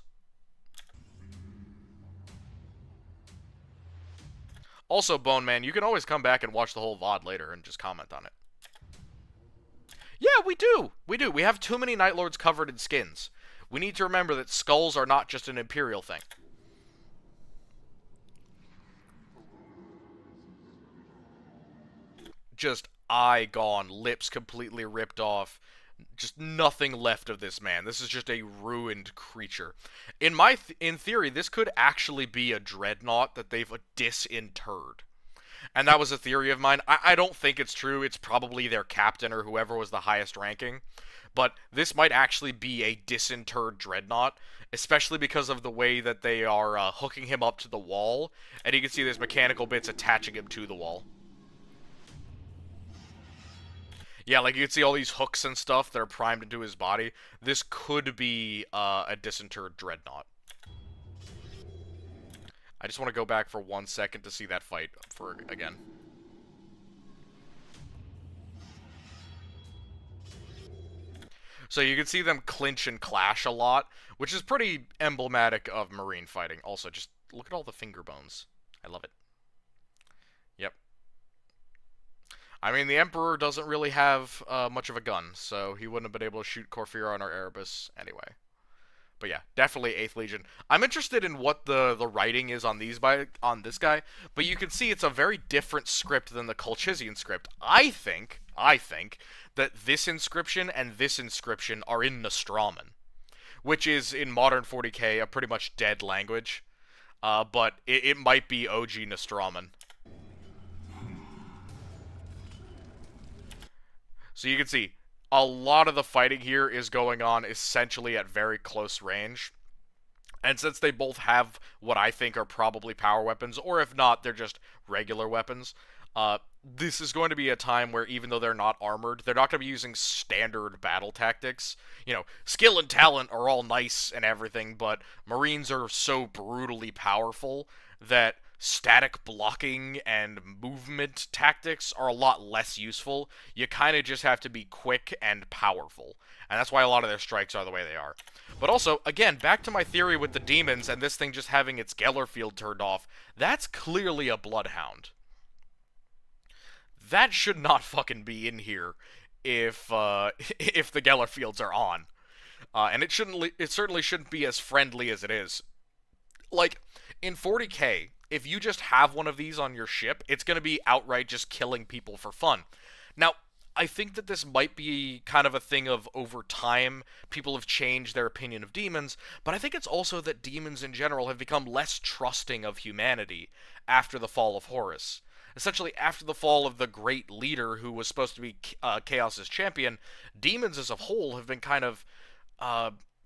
Also, Bone Man, you can always come back and watch the whole VOD later and just comment on it. Yeah, we do! We do. We have too many Night Lords covered in skins. We need to remember that skulls are not just an Imperial thing. Just eye gone, lips completely ripped off. Just nothing left of this man. This is just a ruined creature. In theory, this could actually be a dreadnought that they've disinterred. And that was a theory of mine. I don't think it's true. It's probably their captain or whoever was the highest ranking. But this might actually be a disinterred dreadnought, especially because of the way that they are hooking him up to the wall. And you can see there's mechanical bits attaching him to the wall. Yeah, like you can see all these hooks and stuff that are primed into his body. This could be a disinterred dreadnought. I just want to go back for 1 second to see that fight again. So you can see them clinch and clash a lot, which is pretty emblematic of Marine fighting. Also, just look at all the finger bones. I love it. Yep. I mean, the Emperor doesn't really have much of a gun, so he wouldn't have been able to shoot Corfira or Erebus anyway. But yeah, definitely 8th Legion. I'm interested in what the writing is on this guy, but you can see it's a very different script than the Colchizian script. I think that this inscription and this inscription are in Nostraman, which is, in modern 40k, a pretty much dead language. But it might be OG Nostraman. So you can see, a lot of the fighting here is going on essentially at very close range. And since they both have what I think are probably power weapons, or if not, they're just regular weapons, this is going to be a time where even though they're not armored, they're not going to be using standard battle tactics. You know, skill and talent are all nice and everything, but Marines are so brutally powerful that static blocking and movement tactics are a lot less useful. You kind of just have to be quick and powerful. And that's why a lot of their strikes are the way they are. But also, again, back to my theory with the demons and this thing just having its Geller field turned off, that's clearly a Bloodhound. That should not fucking be in here if the Geller fields are on. And it certainly shouldn't be as friendly as it is. Like, in 40k, if you just have one of these on your ship, it's going to be outright just killing people for fun. Now, I think that this might be kind of a thing of over time, people have changed their opinion of demons, but I think it's also that demons in general have become less trusting of humanity after the fall of Horus. Essentially, after the fall of the great leader who was supposed to be Chaos's champion, demons as a whole have been kind of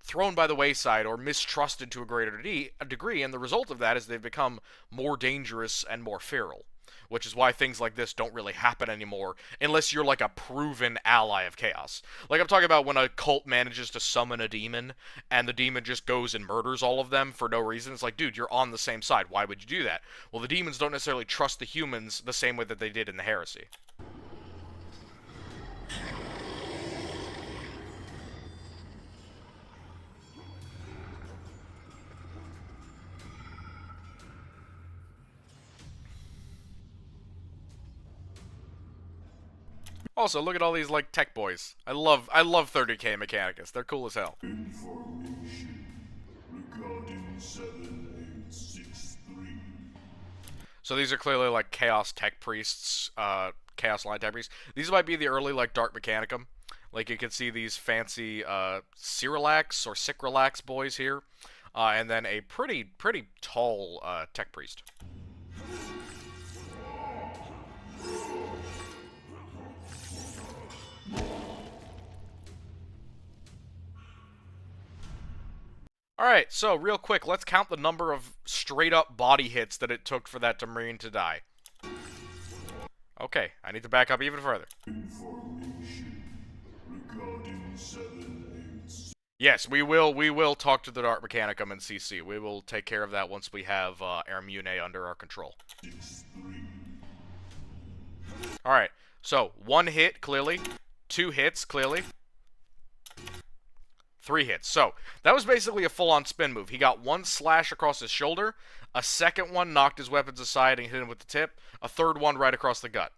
thrown by the wayside or mistrusted to a greater degree, and the result of that is they've become more dangerous and more feral. Which is why things like this don't really happen anymore unless you're like a proven ally of chaos. Like I'm talking about when a cult manages to summon a demon and the demon just goes and murders all of them for no reason. It's like, dude, you're on the same side. Why would you do that? Well, the demons don't necessarily trust the humans the same way that they did in the Heresy. Also, look at all these like tech boys. I love 30K Mechanicus. They're cool as hell. Information regarding 7863. So these are clearly like Chaos Tech Priests, Chaos Line Tech Priests. These might be the early like Dark Mechanicum. Like you can see these fancy Cyrillax or Cyrillax boys here, and then a pretty tall Tech Priest. Alright, so real quick, let's count the number of straight-up body hits that it took for that Marine to die. Okay, I need to back up even further. Information regarding 786. Yes, we will talk to the Dark Mechanicum and CC. We will take care of that once we have Ermune under our control. Alright, so 1 hit, clearly. 2 hits, clearly. 3 hits. So, that was basically a full-on spin move. He got 1 slash across his shoulder, a second one knocked his weapons aside and hit him with the tip, a third one right across the gut.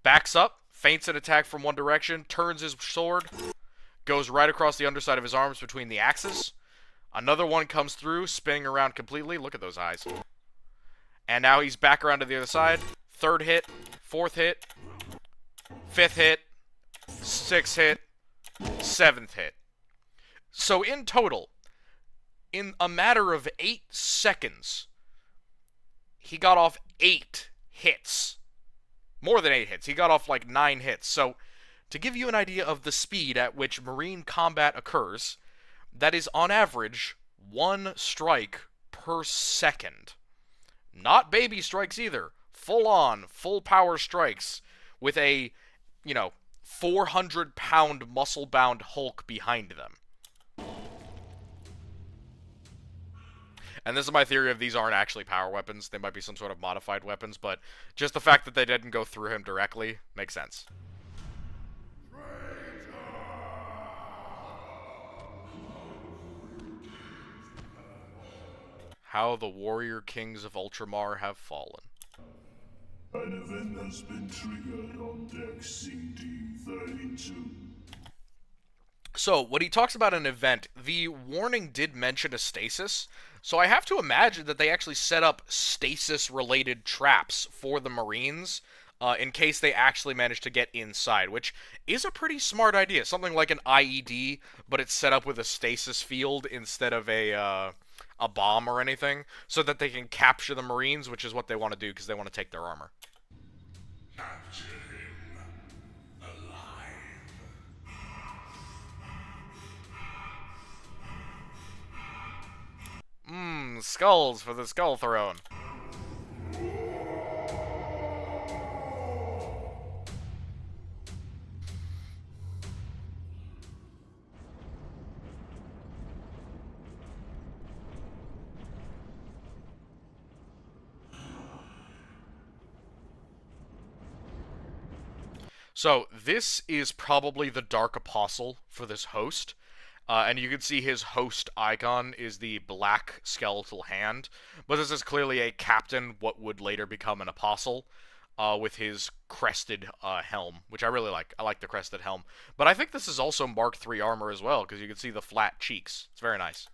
Backs up, feints an attack from one direction, turns his sword, goes right across the underside of his arms between the axes. Another one comes through, spinning around completely. Look at those eyes. And now he's back around to the other side. 3rd hit, 4th hit, 5th hit, 6th hit, 7th hit. So in total, in a matter of 8 seconds, he got off 8 hits. More than 8 hits. He got off like 9 hits. So to give you an idea of the speed at which Marine combat occurs, that is on average 1 strike per second. Not baby strikes either. Full on, full power strikes with a, 400-pound muscle-bound Hulk behind them. And this is my theory of these aren't actually power weapons. They might be some sort of modified weapons, but just the fact that they didn't go through him directly makes sense. How the warrior kings of Ultramar have fallen. An event has been triggered on deck CD32. So, when he talks about an event, the warning did mention a stasis, so I have to imagine that they actually set up stasis-related traps for the Marines in case they actually manage to get inside, which is a pretty smart idea. Something like an IED, but it's set up with a stasis field instead of a bomb or anything, so that they can capture the Marines, which is what they want to do because they want to take their armor. Capture him alive. Skulls for the Skull Throne. So, this is probably the Dark Apostle for this host. And you can see his host icon is the black skeletal hand. But this is clearly a captain, what would later become an apostle, with his crested helm, which I really like. I like the crested helm. But I think this is also Mark III armor as well, because you can see the flat cheeks. It's very nice.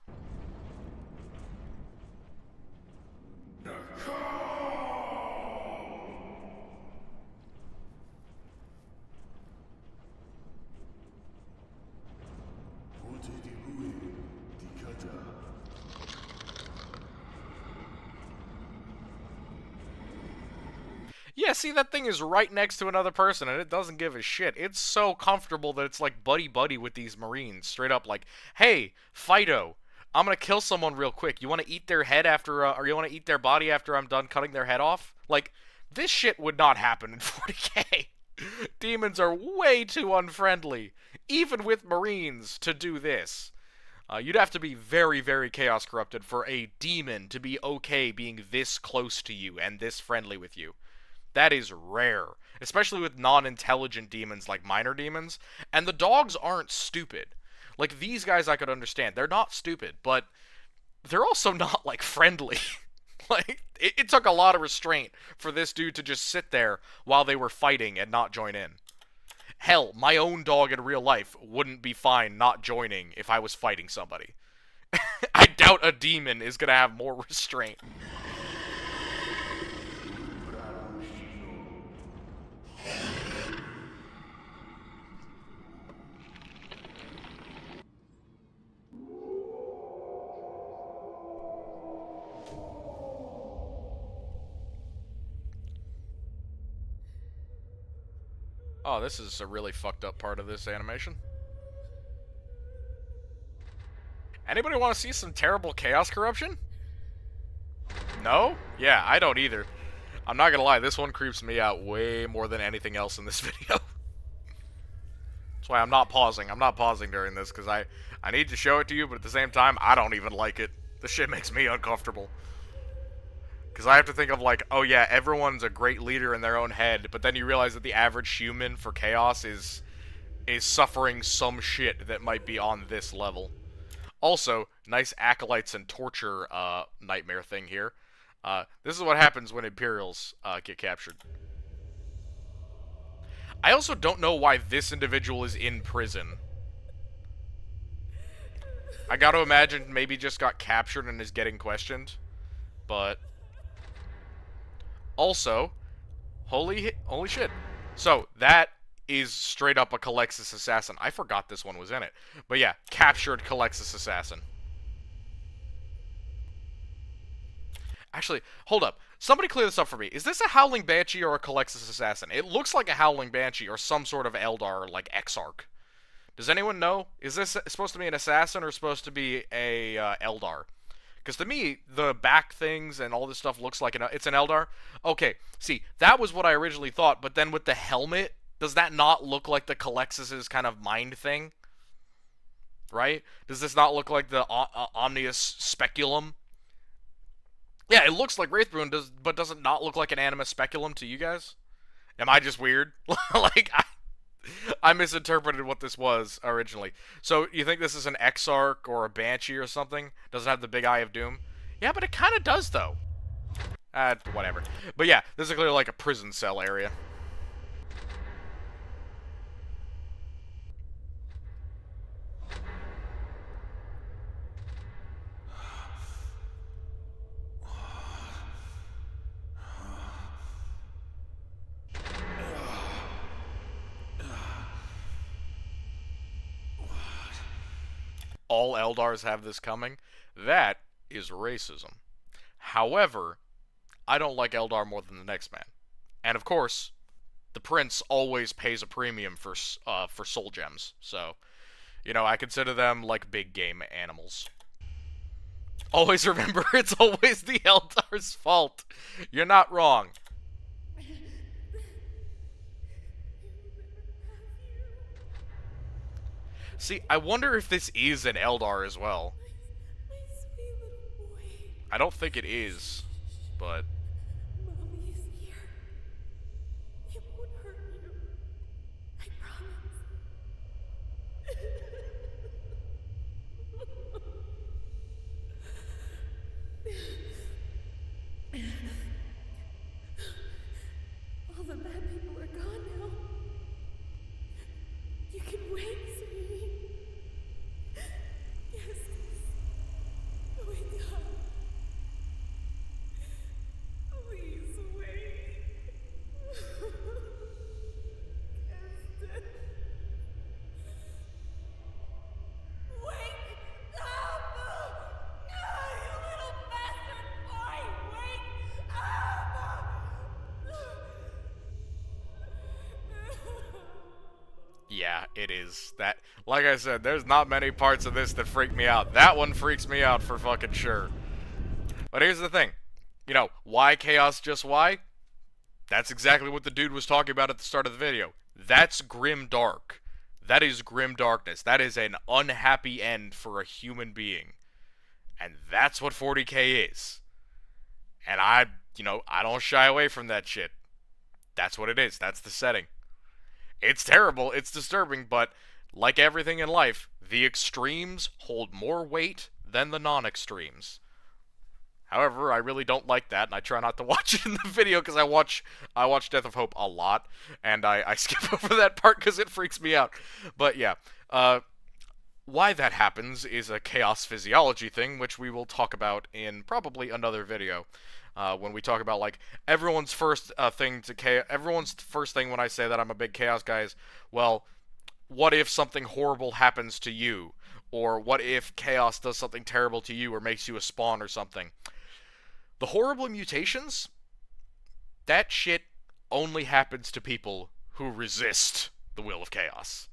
Yeah, see, that thing is right next to another person, and it doesn't give a shit. It's so comfortable that it's like buddy-buddy with these Marines. Straight up like, hey, Fido, I'm gonna kill someone real quick. You want to eat their head after, or you want to eat their body after I'm done cutting their head off? Like, this shit would not happen in 40K. Demons are way too unfriendly, even with Marines, to do this. You'd have to be very, very Chaos Corrupted for a demon to be okay being this close to you and this friendly with you. That is rare, especially with non-intelligent demons like minor demons. And the dogs aren't stupid. Like, these guys I could understand. They're not stupid, but they're also not, like, friendly. Like, it took a lot of restraint for this dude to just sit there while they were fighting and not join in. Hell, my own dog in real life wouldn't be fine not joining if I was fighting somebody. I doubt a demon is gonna have more restraint. Oh, this is a really fucked up part of this animation. Anybody want to see some terrible chaos corruption? No? Yeah, I don't either. I'm not gonna lie, this one creeps me out way more than anything else in this video. That's why I'm not pausing. I'm not pausing during this, because I need to show it to you, but at the same time, I don't even like it. This shit makes me uncomfortable. Because I have to think of like, oh yeah, everyone's a great leader in their own head, but then you realize that the average human for Chaos is suffering some shit that might be on this level. Also, nice acolytes and torture nightmare thing here. This is what happens when Imperials get captured. I also don't know why this individual is in prison. I gotta imagine maybe just got captured and is getting questioned, but... Also, holy shit. So, that is straight up a Calexis assassin. I forgot this one was in it. But yeah, captured Calexis assassin. Actually, hold up. Somebody clear this up for me. Is this a Howling Banshee or a Calexis assassin? It looks like a Howling Banshee or some sort of Eldar, like Exarch. Does anyone know? Is this supposed to be an assassin or supposed to be a Eldar? Because to me, the back things and all this stuff looks like it's an Eldar. Okay, see, that was what I originally thought, but then with the helmet, does that not look like the Calexis' kind of mind thing? Right? Does this not look like the Omnius Speculum? Yeah, it looks like Wraithbone, but does it not look like an Animus Speculum to you guys? Am I just weird? Like, I misinterpreted what this was originally. So, you think this is an Exarch or a Banshee or something? Doesn't have the big Eye of Doom? Yeah, but it kind of does, though. Whatever. But yeah, this is clearly like a prison cell area. All Eldars have this coming. That is racism. However, I don't like Eldar more than the next man. And of course, the prince always pays a premium for soul gems. So, you know, I consider them like big game animals. Always remember, it's always the Eldar's fault. You're not wrong. See, I wonder if this is an Eldar as well. I don't think it is, but... Mommy is here. It won't hurt you. I promise. All the bad people are gone now. You can wait, sweetie. Yes. Wake up. it is. That, like I said, there's not many parts of this that freak me out. That one freaks me out for fucking sure. But here's the thing. You know, why chaos just why? That's exactly what the dude was talking about at the start of the video. That's grim dark. That is grim darkness. That is an unhappy end for a human being. And that's what 40K is. And I don't shy away from that shit. That's what it is. That's the setting. It's terrible. It's disturbing, but like everything in life, the extremes hold more weight than the non-extremes. However, I really don't like that, and I try not to watch it in the video because I watch Death of Hope a lot, and I skip over that part because it freaks me out. But yeah, why that happens is a chaos physiology thing, which we will talk about in probably another video. When we talk about, like, everyone's first thing when I say that I'm a big chaos guy is, well, what if something horrible happens to you? Or what if chaos does something terrible to you or makes you a spawn or something? The horrible mutations, that shit only happens to people who resist the will of chaos.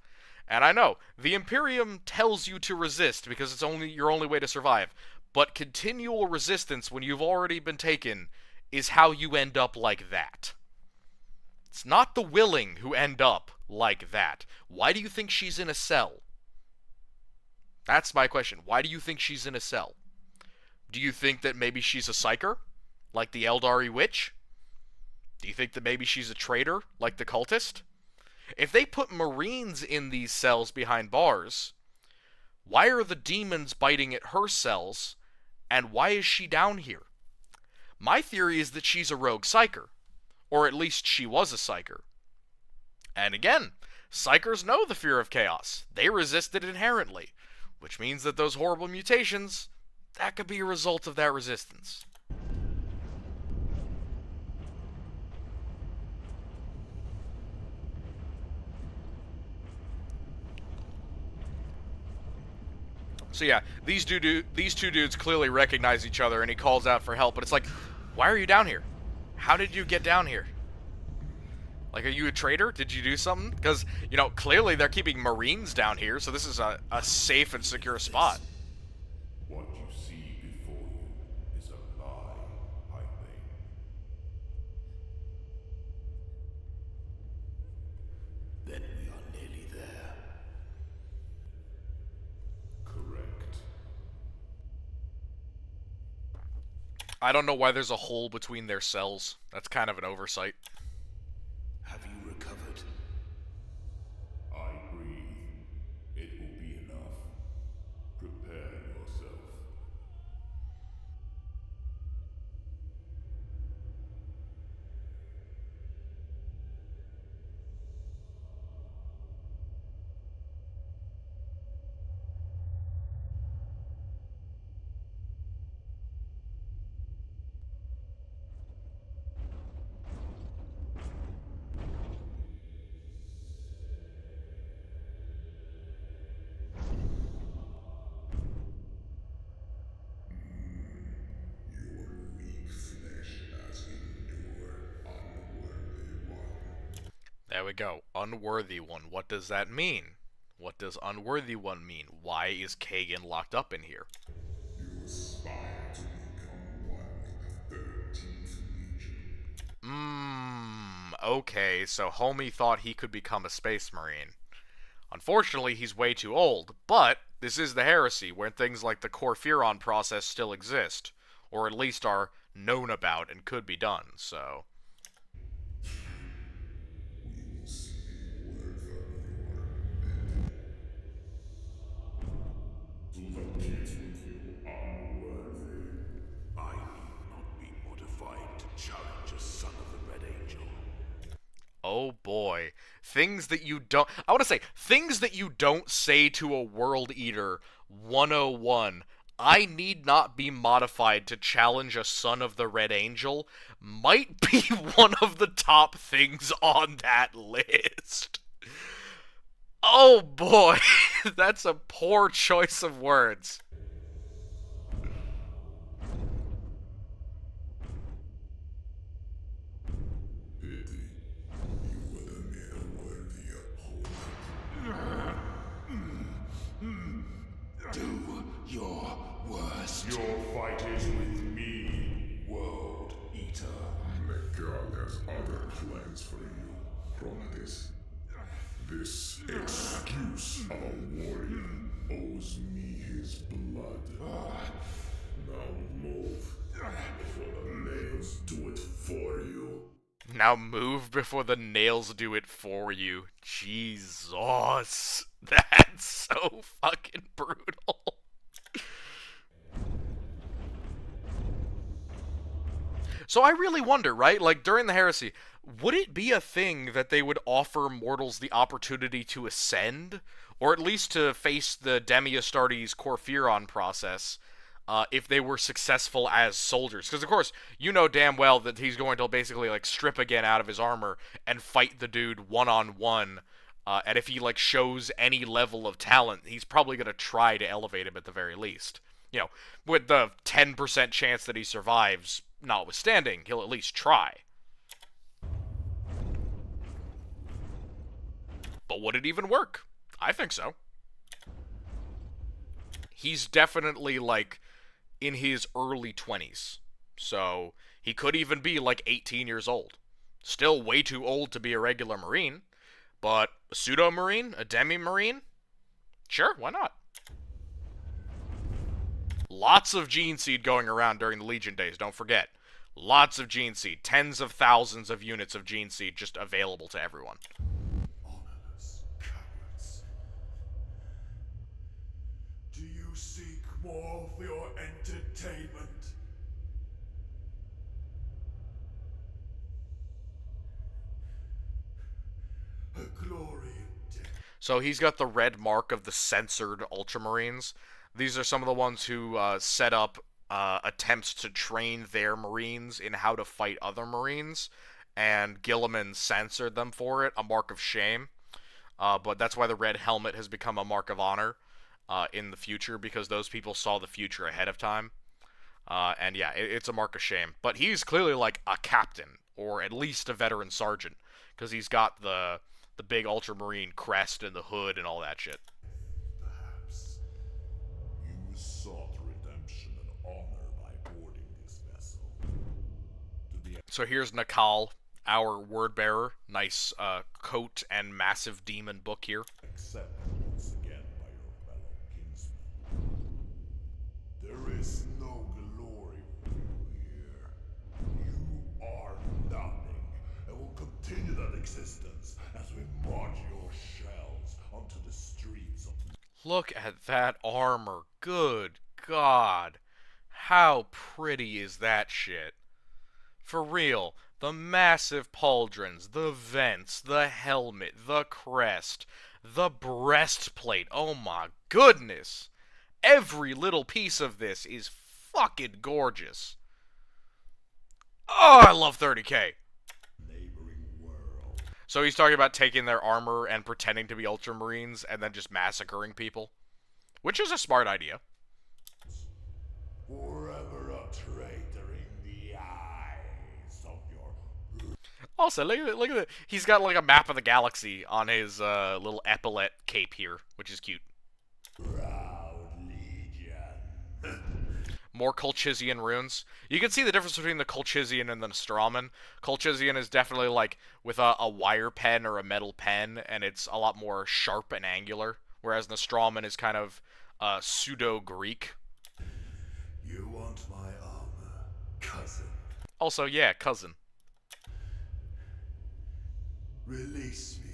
And I know, the Imperium tells you to resist because it's your only way to survive. But continual resistance when you've already been taken is how you end up like that. It's not the willing who end up like that. Why do you think she's in a cell? That's my question. Why do you think she's in a cell? Do you think that maybe she's a psyker, like the Eldari witch? Do you think that maybe she's a traitor, like the cultist? If they put Marines in these cells behind bars, why are the demons biting at her cells, and why is she down here? My theory is that she's a rogue psyker, or at least she was a psyker. And again, psykers know the fear of chaos. They resist it inherently, which means that those horrible mutations, that could be a result of that resistance. So yeah, these two dudes clearly recognize each other, and he calls out for help, but it's like, why are you down here? How did you get down here? Like, are you a traitor? Did you do something? Because, you know, clearly they're keeping Marines down here, so this is a safe and secure spot. What you see before you is a lie, Highway. Then we are nearly there. Correct. I don't know why there's a hole between their cells. That's kind of an oversight. Have you recovered? I breathe. It will be enough. Prepare yourself. There we go. Unworthy one. What does that mean? What does unworthy one mean? Why is Kagan locked up in here? You aspire to become one with the 13th Legion. Okay, so Homie thought he could become a Space Marine. Unfortunately, he's way too old, but this is the heresy, where things like the Corphiron process still exist, or at least are known about and could be done, so... I need not be modified to challenge a son of the Red Angel. Oh boy. Things that you don't... I want to say, things that you don't say to a World Eater 101. I need not be modified to challenge a son of the Red Angel might be one of the top things on that list. Oh boy. That's a poor choice of words. Pity. You were the mere worthy opponent. your worst. Your fight is with me, World Eater. Megal has other plans for you, Chronodis. This excuse of a warrior owes me his blood. Now move, before the nails do it for you. Now move before the nails do it for you. Jesus. That's so fucking brutal. So I really wonder, right? Like, during the heresy, would it be a thing that they would offer mortals the opportunity to ascend? Or at least to face the Demi Astartes Corphiron process, if they were successful as soldiers? Because, of course, you know damn well that he's going to basically, like, strip again out of his armor and fight the dude one-on-one. And if he, like, shows any level of talent, he's probably going to try to elevate him at the very least. You know, with the 10% chance that he survives notwithstanding, he'll at least try. But would it even work? I think so. He's definitely, like, in his early 20s. So, he could even be, like, 18 years old. Still way too old to be a regular Marine. But a pseudo-Marine? A demi-Marine? Sure, why not? Lots of Gene Seed going around during the Legion days, don't forget. Lots of Gene Seed. Tens of thousands of units of Gene Seed just available to everyone. Honorless cowards. Do you seek more for your entertainment? A glory in death. So he's got the red mark of the censored Ultramarines. These are some of the ones who set up attempts to train their Marines in how to fight other Marines, and Guilliman censored them for it, a mark of shame. But that's why the red helmet has become a mark of honor in the future, because those people saw the future ahead of time. And yeah, it's a mark of shame. But he's clearly like a captain, or at least a veteran sergeant, because he's got the big Ultramarine crest and the hood and all that shit. Perhaps you sought redemption and honor by boarding this vessel. To the So here's Nakal, our word bearer. Nice coat and massive demon book here. accepted once again by your fellow kinsmen. There is no glory for you here. You are nothing, and will continue that existence as we march your shells onto the streets of... Look at that armor. Good God. How pretty is that shit? For real. The massive pauldrons, the vents, the helmet, the crest, the breastplate. Oh my goodness. Every little piece of this is fucking gorgeous. Oh, I love 30K. neighboring world. So he's talking about taking their armor and pretending to be Ultramarines and then just massacring people. Which is a smart idea. Forever a traitor in the eyes of your... Also, look at it. He's got like a map of the galaxy on his little epaulette cape here, which is cute. proud legion. More Colchizian runes. You can see the difference between the Colchizian and the Nostroman. Colchizian is definitely like with a wire pen or a metal pen, and it's a lot more sharp and angular. Whereas Nostroman is kind of pseudo-Greek. You want my armor, cousin? Also, yeah, cousin. Release me.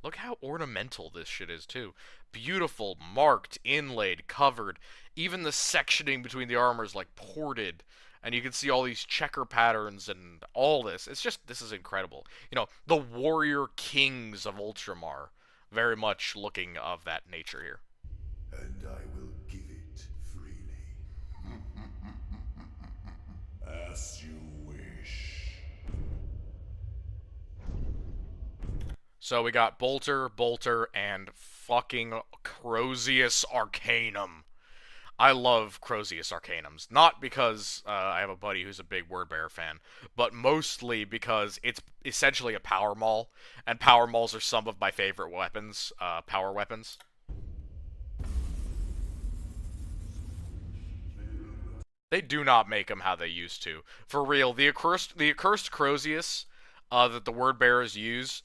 Look how ornamental this shit is, too. Beautiful, marked, inlaid, covered. Even the sectioning between the armor is, like, ported. And you can see all these checker patterns and all this. It's just, this is incredible. You know, the warrior kings of Ultramar. Very much looking of that nature here. And I will give it freely. As you wish. So we got Bolter, and fucking Crozius Arcanum. I love Crozius Arcanums. Not because I have a buddy who's a big Wordbearer fan, but mostly because it's essentially a power maul, and power mauls are some of my favorite weapons, power weapons. They do not make them how they used to. For real, the accursed Crozius that the word bearers use,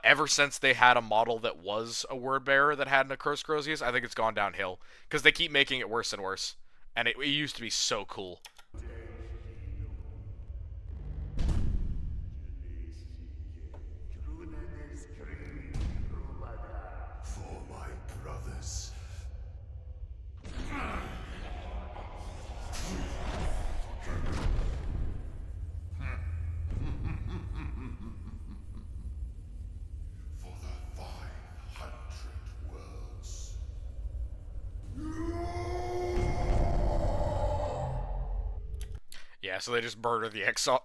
ever since they had a model that was a word bearer that had an accursed Crozius, I think it's gone downhill. Because they keep making it worse and worse. And it used to be so cool. For my brothers. For the 500 worlds. Yeah, so they just murder the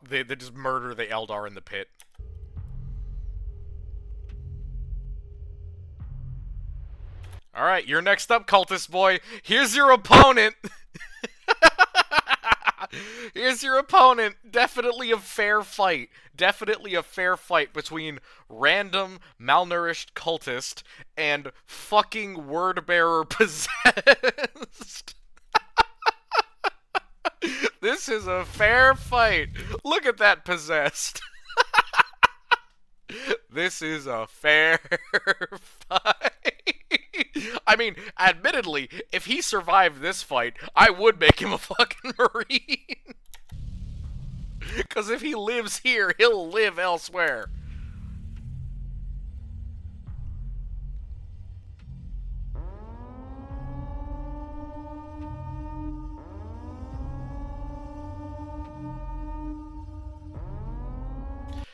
they just murder the Eldar in the pit. Alright, you're next up, cultist boy. Here's your opponent. Here's your opponent. Definitely a fair fight. Definitely a fair fight between random, malnourished cultist and fucking word bearer possessed. This is a fair fight. Look at that possessed. This is a fair fight. I mean, admittedly, if he survived this fight, I would make him a fucking Marine. Because if he lives here, he'll live elsewhere.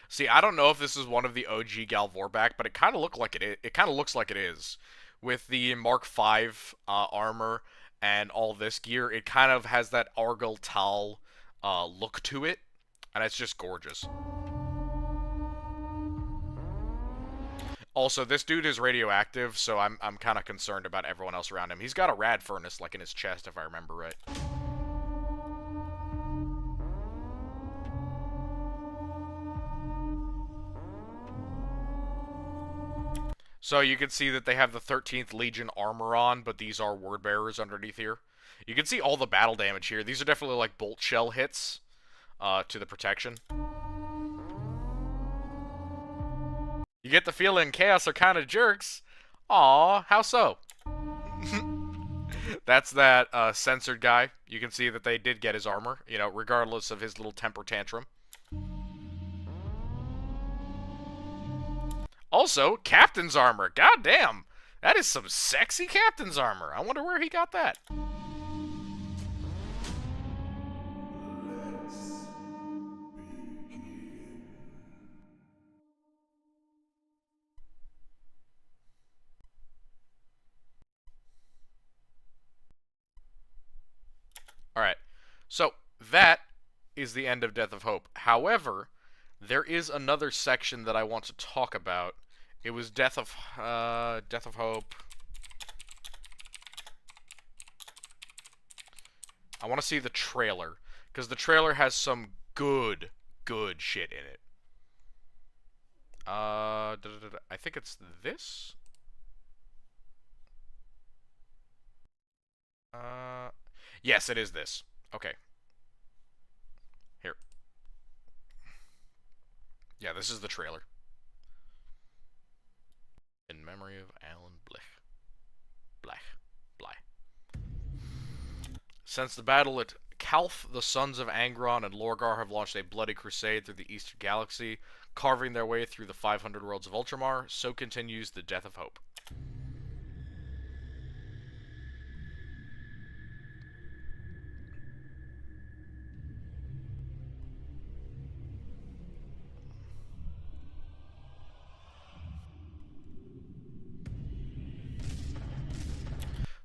See, I don't know if this is one of the OG Gal Vorbak, but it kind of looked like it kind of looks like it is. With the Mark V armor and all this gear, it kind of has that Argyle Tal look to it, and it's just gorgeous. Also, this dude is radioactive, so I'm kind of concerned about everyone else around him. He's got a rad furnace like in his chest, if I remember right. So you can see that they have the 13th Legion armor on, but these are word bearers underneath here. You can see all the battle damage here. These are definitely like bolt shell hits to the protection. You get the feeling Chaos are kind of jerks. Aw, how so? That's that censored guy. You can see that they did get his armor, you know, regardless of his little temper tantrum. Also, Captain's armor. God damn. That is some sexy Captain's armor. I wonder where he got that. Alright. So, that is the end of Death of Hope. However, there is another section that I want to talk about. It was Death of Hope. I want to see the trailer, because the trailer has some good shit in it. I think it's this. Yes, it is this. Okay. Here. Yeah, this is the trailer. In memory of Alan Bly. Since the battle at Calth, the sons of Angron and Lorgar have launched a bloody crusade through the Eastern Galaxy, carving their way through the 500 worlds of Ultramar. So continues the Death of Hope.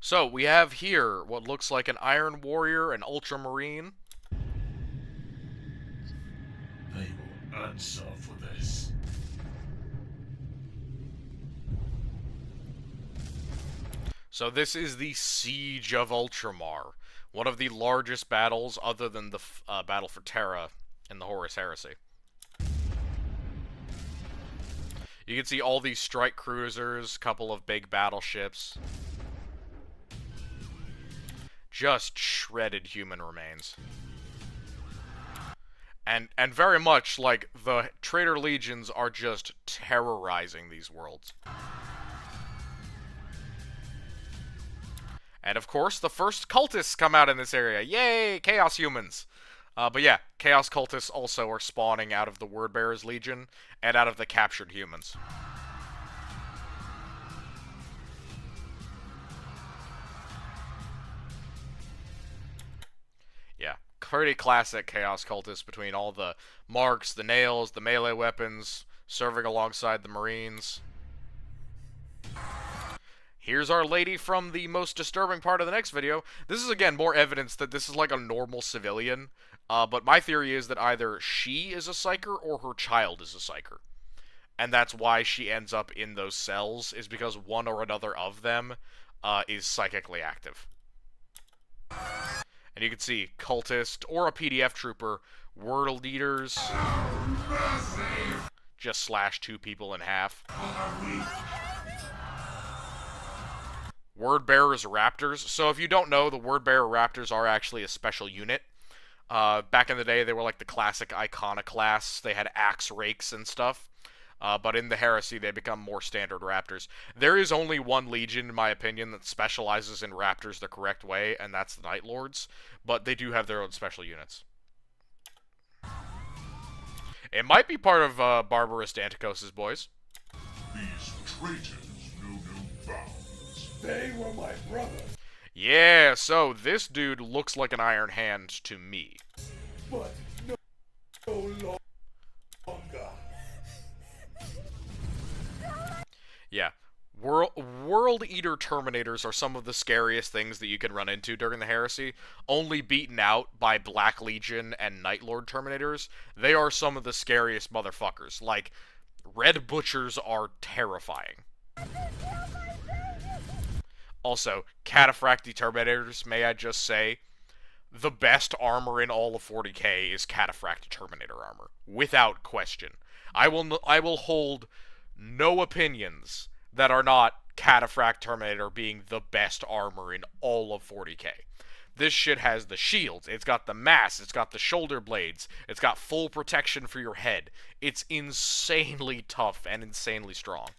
So, we have here what looks like an Iron Warrior, an Ultramarine. They will answer for this. So this is the Siege of Ultramar, one of the largest battles other than the battle for Terra in the Horus Heresy. You can see all these strike cruisers, couple of big battleships. Just shredded human remains. And very much like the traitor legions are just terrorizing these worlds. And of course, the first cultists come out in this area. Yay, Chaos humans! But yeah, Chaos cultists also are spawning out of the Wordbearer's Legion and out of the captured humans. Yeah, pretty classic Chaos cultists between all the marks, the nails, the melee weapons, serving alongside the Marines. Here's Our Lady from the most disturbing part of the next video. This is, again, more evidence that this is like a normal civilian. But my theory is that either she is a psyker or her child is a psyker. And that's why she ends up in those cells, is because one or another of them is psychically active. And you can see cultist or a PDF trooper, world eaters, just slash 2 people in half. Wordbearers Raptors. So if you don't know, the Wordbearer Raptors are actually a special unit. Back in the day, they were like the classic iconoclasts. They had axe rakes and stuff. But in the Heresy, they become more standard Raptors. There is only one Legion, in my opinion, that specializes in Raptors the correct way, and that's the Night Lords. But they do have their own special units. It might be part of Barbarous Danticos' boys. These traitors know no bounds. They were my brothers, Yeah, so this dude looks like an Iron Hand to me. but no longer. Yeah. World Eater Terminators are some of the scariest things that you can run into during the Heresy, only beaten out by Black Legion and Night Lord Terminators. They are some of the scariest motherfuckers. Like, Red Butchers are terrifying. Also, Cataphractii Terminators, may I just say, the best armor in all of 40k is Cataphractii Terminator armor, without question. I will hold no opinions that are not Cataphract Terminator being the best armor in all of 40k. This shit has the shields, it's got the mass, it's got the shoulder blades, it's got full protection for your head. It's insanely tough and insanely strong.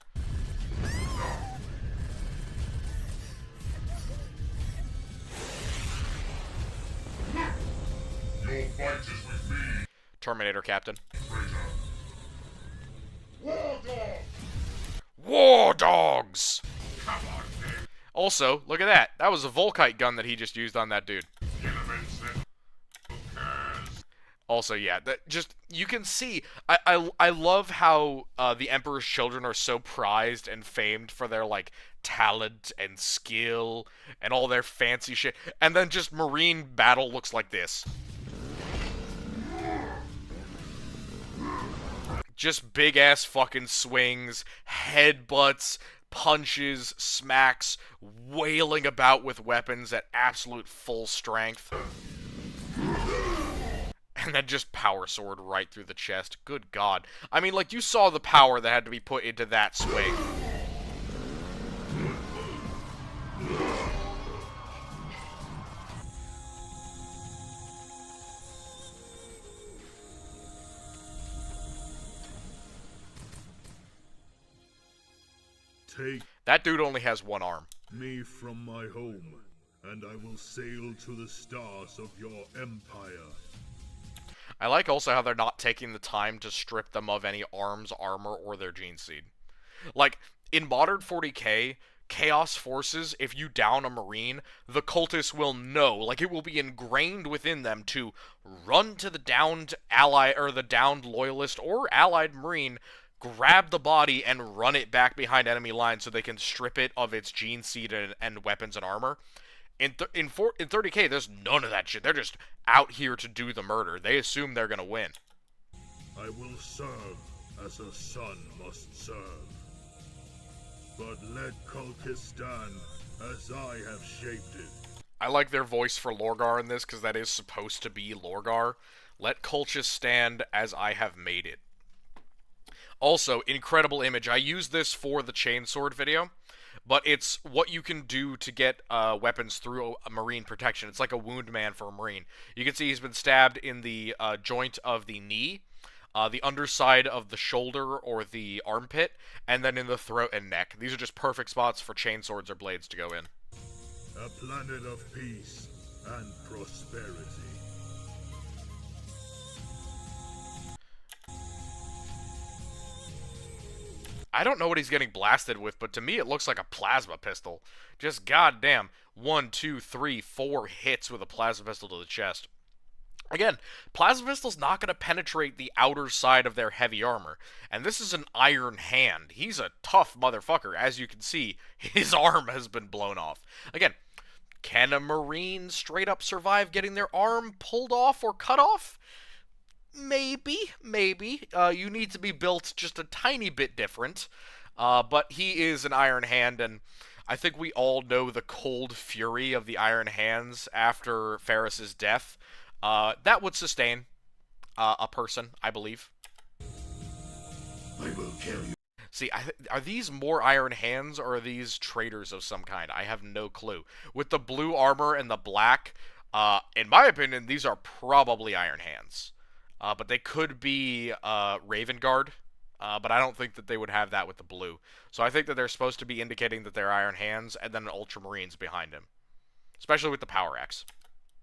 Your fight is with me, Terminator Captain. traitor. War dog! War Dogs! Come on, then. Also, look at that. That was a Volkite gun that he just used on that dude. Elements that who cares? Also, yeah, that just, you can see, I love how the Emperor's Children are so prized and famed for their, like, talent and skill and all their fancy shit, and then just Marine battle looks like this. Just big-ass fucking swings, headbutts, punches, smacks, wailing about with weapons at absolute full strength. And then just power sword right through the chest. Good God. I mean, like, you saw the power that had to be put into that swing. Take That dude only has one arm. me from my home, and I will sail to the stars of your empire. I like also how they're not taking the time to strip them of any arms, armor, or their gene seed. Like, in modern 40k, Chaos Forces, if you down a Marine, the cultists will know, like, it will be ingrained within them to run to the downed ally, or the downed Loyalist or allied Marine, grab the body, and run it back behind enemy lines so they can strip it of its gene seed and weapons and armor. In 30k, there's none of that shit. They're just out here to do the murder. They assume they're gonna win. I will serve as a son must serve. But let Kulkis stand as I have shaped it. I like their voice for Lorgar in this, because that is supposed to be Lorgar. Let Culchis stand as I have made it. Also, incredible image. I use this for the chainsword video, but it's what you can do to get weapons through a Marine protection. It's like a wound man for a Marine. You can see he's been stabbed in the joint of the knee, the underside of the shoulder or the armpit, and then in the throat and neck. These are just perfect spots for chainswords or blades to go in. A planet of peace and prosperity. I don't know what he's getting blasted with, but to me it looks like a plasma pistol. Just goddamn 1, 2, 3, 4 hits with a plasma pistol to the chest. Again, plasma pistol's not going to penetrate the outer side of their heavy armor, and this is an iron hand. He's a tough motherfucker. As you can see, his arm has been blown off. Again, can a Marine straight up survive getting their arm pulled off or cut off? Maybe. You need to be built just a tiny bit different. But he is an Iron Hand, and I think we all know the cold fury of the Iron Hands after Ferris's death. That would sustain a person, I believe. I will kill you. See, are these more Iron Hands, or are these traitors of some kind? I have no clue. With the blue armor and the black, in my opinion, these are probably Iron Hands. But they could be Raven Guard, but I don't think that they would have that with the blue. So I think that they're supposed to be indicating that they're Iron Hands, and then an Ultramarines behind him. Especially with the Power Axe.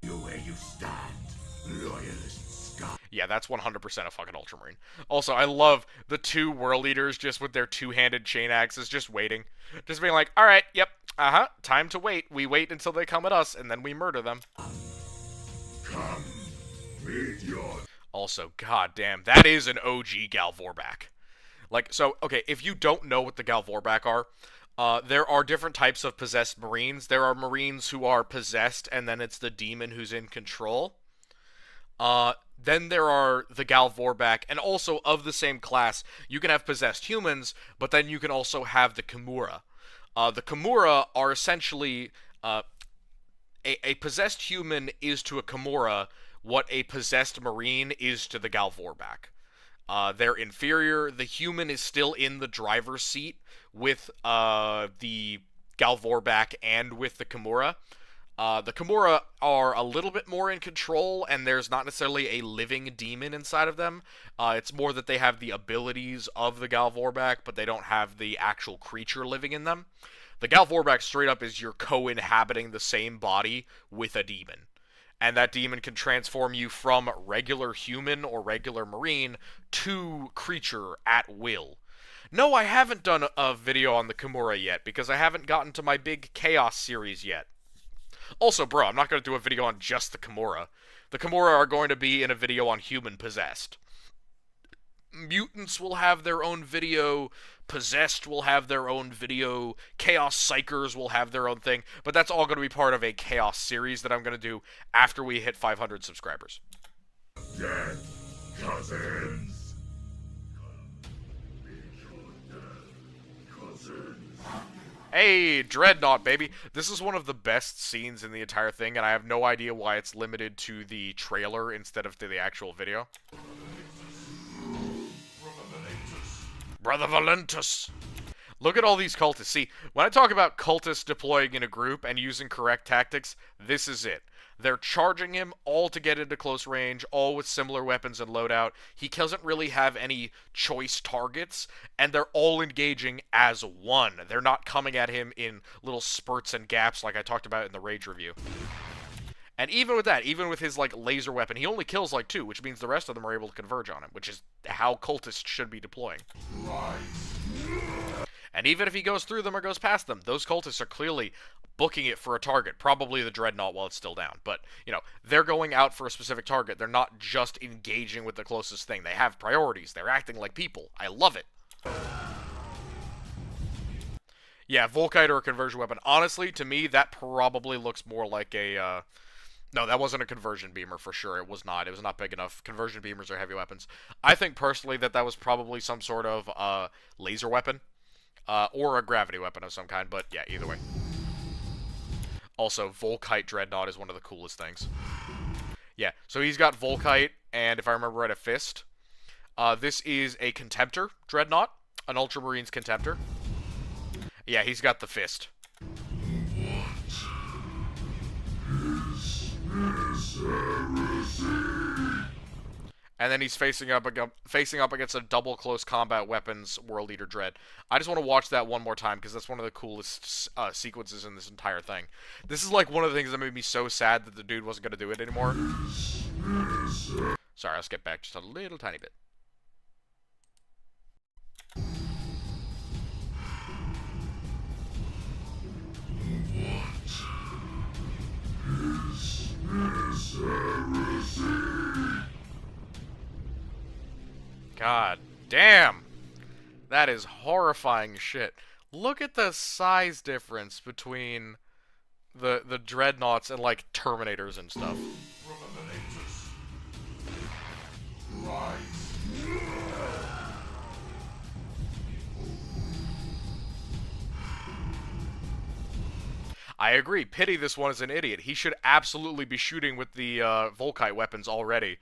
You where you stand, loyalist scum. Yeah, that's 100% a fucking Ultramarine. Also, I love the two World Leaders just with their two-handed chain axes just waiting. Just being like, alright, yep, time to wait. We wait until they come at us, and then we murder them. Come, meet your... Also, goddamn, that is an OG Galvorback. Like, so, okay, if you don't know what the Galvorback are, there are different types of possessed Marines. There are Marines who are possessed, and then it's the demon who's in control. Then there are the Galvorback, and also of the same class, you can have possessed humans, but then you can also have the Kimura. The Kimura are essentially, a possessed human is to a Kimura what a possessed Marine is to the Galvorback. They're inferior. The human is still in the driver's seat with the Galvorback and with the Kimura. The Kimura are a little bit more in control, and there's not necessarily a living demon inside of them. It's more that they have the abilities of the Galvorback, but they don't have the actual creature living in them. The Galvorback straight up is you're co-inhabiting the same body with a demon. And that demon can transform you from regular human or regular Marine to creature at will. No, I haven't done a video on the Kimura yet, because I haven't gotten to my big Chaos series yet. Also, bro, I'm not going to do a video on just the Kimura. The Kimura are going to be in a video on human possessed. Mutants will have their own video, Possessed will have their own video, Chaos Psychers will have their own thing, but that's all going to be part of a Chaos series that I'm going to do after we hit 500 subscribers. Dead cousins. Hey, Dreadnought, baby. This is one of the best scenes in the entire thing, and I have no idea why it's limited to the trailer instead of to the actual video. Brother Valentus. Look at all these cultists. See, when I talk about cultists deploying in a group and using correct tactics, this is it. They're charging him all to get into close range, all with similar weapons and loadout. He doesn't really have any choice targets, and they're all engaging as one. They're not coming at him in little spurts and gaps like I talked about in the Rage review. And even with that, even with his, like, laser weapon, he only kills, like, 2, which means the rest of them are able to converge on him, which is how cultists should be deploying. And even if he goes through them or goes past them, those cultists are clearly booking it for a target, probably the Dreadnought while it's still down. But, you know, they're going out for a specific target. They're not just engaging with the closest thing. They have priorities. They're acting like people. I love it. Yeah, Volkite or a conversion weapon. Honestly, to me, that probably looks more like a, no, that wasn't a conversion beamer for sure. It was not. It was not big enough. Conversion beamers are heavy weapons. I think personally that that was probably some sort of laser weapon. Or a gravity weapon of some kind, but yeah, either way. Also, Volkite Dreadnought is one of the coolest things. Yeah, so he's got Volkite, and if I remember right, a Fist. This is a Contemptor Dreadnought, an Ultramarines Contemptor. Yeah, he's got the fist. And then he's facing up against a double close combat weapons World Eater Dread. I just want to watch that one more time because that's one of the coolest sequences in this entire thing. This is like one of the things that made me so sad that the dude wasn't going to do it anymore. Sorry, I'll skip back just a little tiny bit. God damn. That is horrifying shit. Look at the size difference between the dreadnoughts and like Terminators and stuff. I agree. Pity this one is an idiot. He should absolutely be shooting with the Volkite weapons already.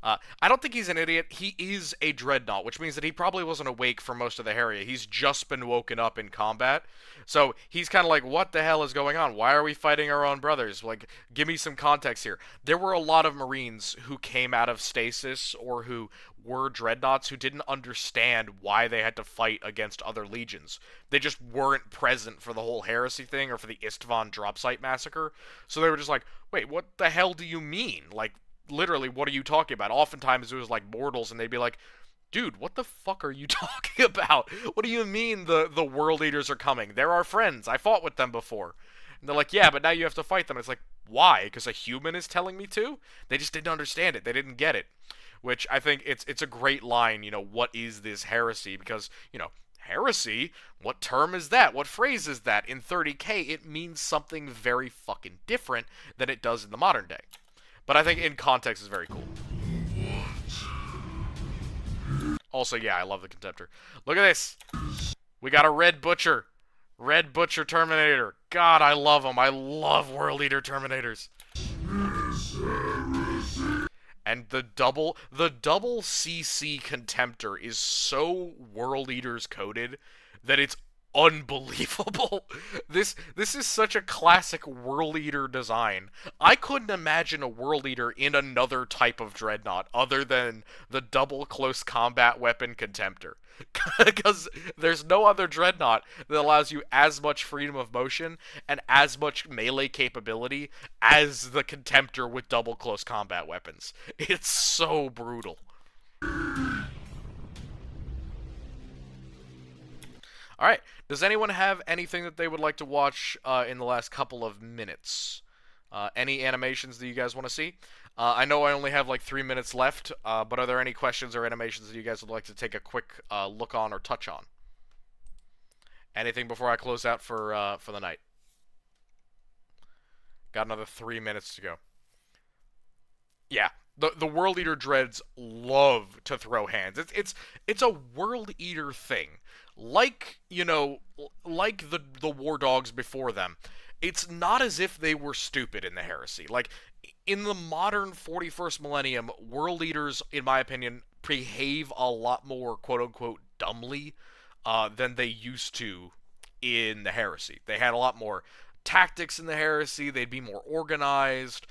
I don't think he's an idiot. He is a dreadnought, which means that he probably wasn't awake for most of the area. He's just been woken up in combat. So he's kind of like, what the hell is going on? Why are we fighting our own brothers? Like, give me some context here. There were a lot of Marines who came out of stasis or who were dreadnoughts who didn't understand why they had to fight against other legions. They just weren't present for the whole heresy thing or for the Istvan drop site massacre. So they were just like, wait, what the hell do you mean? Like, literally, what are you talking about? Oftentimes it was like mortals, and they'd be like, dude, what the fuck are you talking about? What do you mean the World Eaters are coming? They're our friends. I fought with them before. And they're like, yeah, but now you have to fight them. It's like, why? Because a human is telling me to? They just didn't understand it. They didn't get it. Which I think it's a great line, you know, what is this heresy? Because, you know, heresy? What term is that? What phrase is that? In 30K, it means something very fucking different than it does in the modern day. But I think in context is very cool. Also, yeah, I love the Contemptor. Look at this. We got a Red Butcher. Red Butcher Terminator. God, I love them. I love World Eater Terminators. And the double CC Contemptor is so World Eaters coded that it's unbelievable. This is such a classic World Eater design. I couldn't imagine a World Eater in another type of dreadnought other than the double close combat weapon Contemptor. Because there's no other dreadnought that allows you as much freedom of motion and as much melee capability as the Contemptor with double close combat weapons. It's so brutal. Alright, does anyone have anything that they would like to watch in the last couple of minutes? Any animations that you guys want to see? I know I only have like 3 minutes left, but are there any questions or animations that you guys would like to take a quick look on or touch on? Anything before I close out for the night? Got another 3 minutes to go. Yeah, the World Eater Dreads love to throw hands. It's a World Eater thing. Like, you know, like the War Dogs before them, it's not as if they were stupid in the heresy. Like, in the modern 41st millennium, World Eaters, in my opinion, behave a lot more quote-unquote dumbly than they used to in the heresy. They had a lot more tactics in the heresy, they'd be more organized,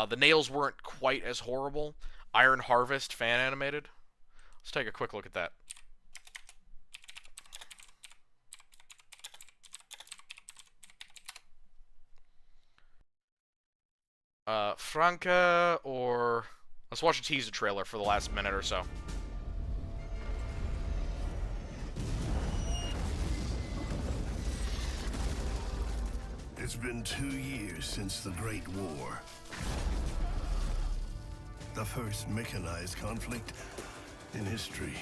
the nails weren't quite as horrible. Iron Harvest, fan animated. Let's take a quick look at that. Franca, or let's watch a teaser trailer for the last minute or so. It's been 2 years since the Great War. The first mechanized conflict in history.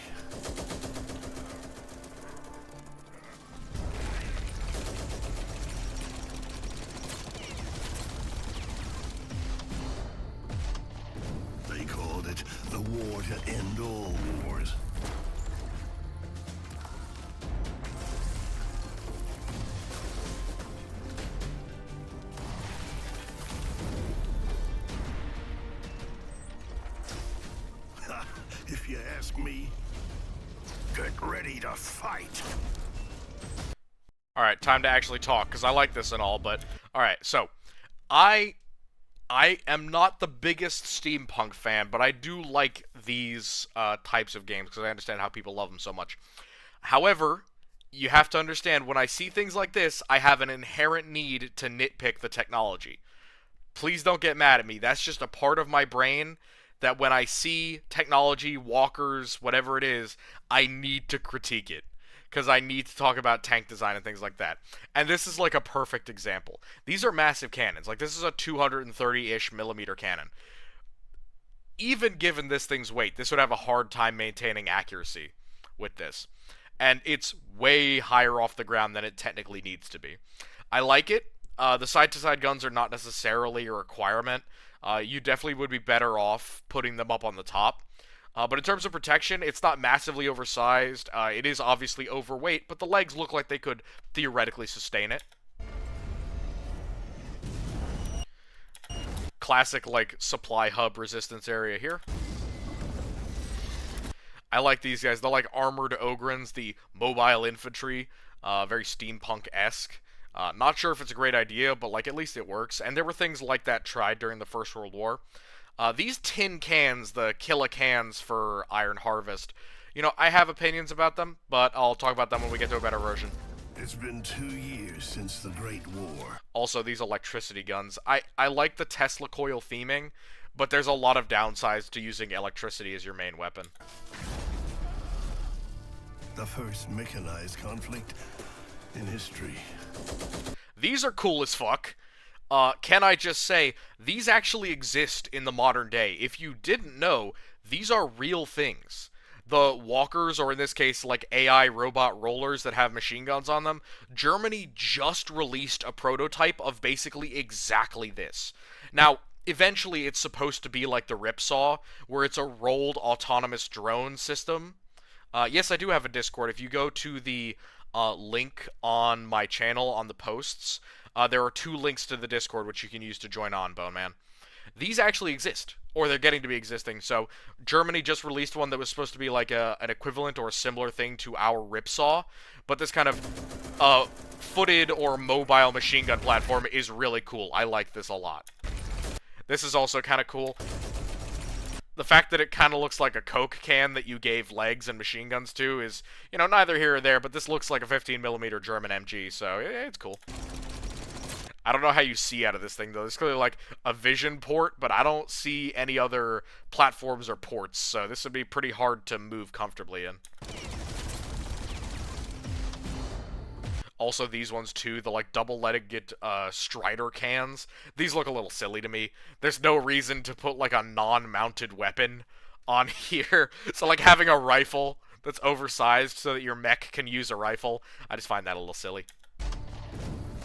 They called it the war to end all wars. If you ask me, get ready to fight. Alright, time to actually talk, because I like this and all, but... Alright, so, I am not the biggest steampunk fan, but I do like these types of games, because I understand how people love them so much. However, you have to understand, when I see things like this, I have an inherent need to nitpick the technology. Please don't get mad at me. That's just a part of my brain that when I see technology, walkers, whatever it is, I need to critique it. Because I need to talk about tank design and things like that. And this is like a perfect example. These are massive cannons. Like, this is a 230-ish millimeter cannon. Even given this thing's weight, this would have a hard time maintaining accuracy with this. And it's way higher off the ground than it technically needs to be. I like it. The side-to-side guns are not necessarily a requirement. You definitely would be better off putting them up on the top. But in terms of protection, it's not massively oversized. It is obviously overweight, but the legs look like they could theoretically sustain it. Classic, like, supply hub resistance area here. I like these guys. They're like armored Ogrins, the mobile infantry, very steampunk-esque. Not sure if it's a great idea, but, like, at least it works. And there were things like that tried during the First World War. These tin cans, the kilocans for Iron Harvest, you know, I have opinions about them, but I'll talk about them when we get to a better version. It's been 2 years since the Great War. Also, these electricity guns. I like the Tesla coil theming, but there's a lot of downsides to using electricity as your main weapon. The first mechanized conflict in history. These are cool as fuck. Can I just say, these actually exist in the modern day. If you didn't know, these are real things. The walkers, or in this case, like AI robot rollers that have machine guns on them, Germany just released a prototype of basically exactly this. Now, eventually it's supposed to be like the Ripsaw, where it's a rolled autonomous drone system. Yes, I do have a Discord. If you go to the link on my channel on the posts, there are 2 links to the Discord which you can use to join on, Bone Man. These actually exist, or they're getting to be existing. So Germany just released one that was supposed to be like an equivalent or a similar thing to our Ripsaw, but this kind of footed or mobile machine gun platform is really cool. I like this a lot. This is also kind of cool. The fact that it kind of looks like a Coke can that you gave legs and machine guns to is, you know, neither here or there, but this looks like a 15mm German MG, so it's cool. I don't know how you see out of this thing, though. It's clearly like a vision port, but I don't see any other platforms or ports, so this would be pretty hard to move comfortably in. Also, these ones, too, the, like, double-legged Strider cans. These look a little silly to me. There's no reason to put, like, a non-mounted weapon on here. So, like, having a rifle that's oversized so that your mech can use a rifle, I just find that a little silly.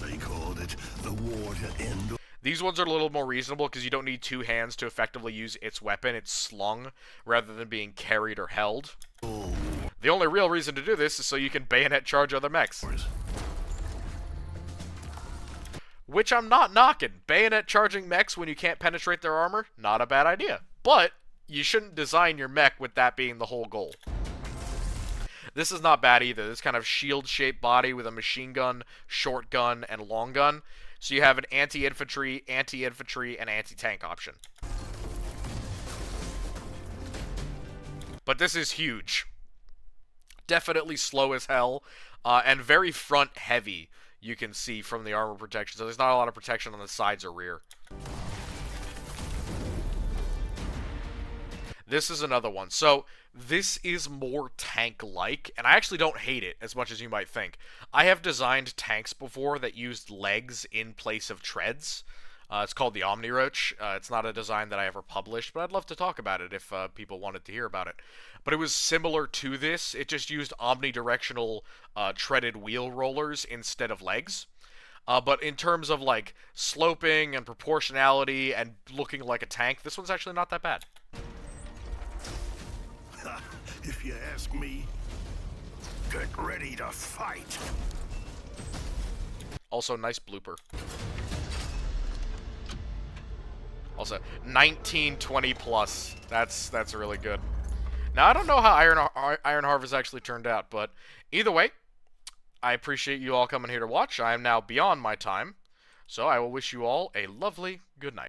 They called it the war to end. These ones are a little more reasonable because you don't need 2 hands to effectively use its weapon. It's slung rather than being carried or held. Oh. The only real reason to do this is so you can bayonet charge other mechs. Which I'm not knocking. Bayonet charging mechs when you can't penetrate their armor, not a bad idea. But you shouldn't design your mech with that being the whole goal. This is not bad either. This kind of shield-shaped body with a machine gun, short gun, and long gun. So you have an anti-infantry, and anti-tank option. But this is huge. Definitely slow as hell, and very front-heavy, you can see from the armor protection. So there's not a lot of protection on the sides or rear. This is another one. So this is more tank-like, and I actually don't hate it as much as you might think. I have designed tanks before that used legs in place of treads. It's called the Omniroach. It's not a design that I ever published, but I'd love to talk about it if people wanted to hear about it. But it was similar to this. It just used omnidirectional treaded wheel rollers instead of legs. But in terms of like sloping and proportionality and looking like a tank, this one's actually not that bad. If you ask me, get ready to fight. Also, nice blooper. Also, 1920 plus. That's really good. Now, I don't know how Iron Harvest actually turned out, but either way, I appreciate you all coming here to watch. I am now beyond my time, so I will wish you all a lovely good night.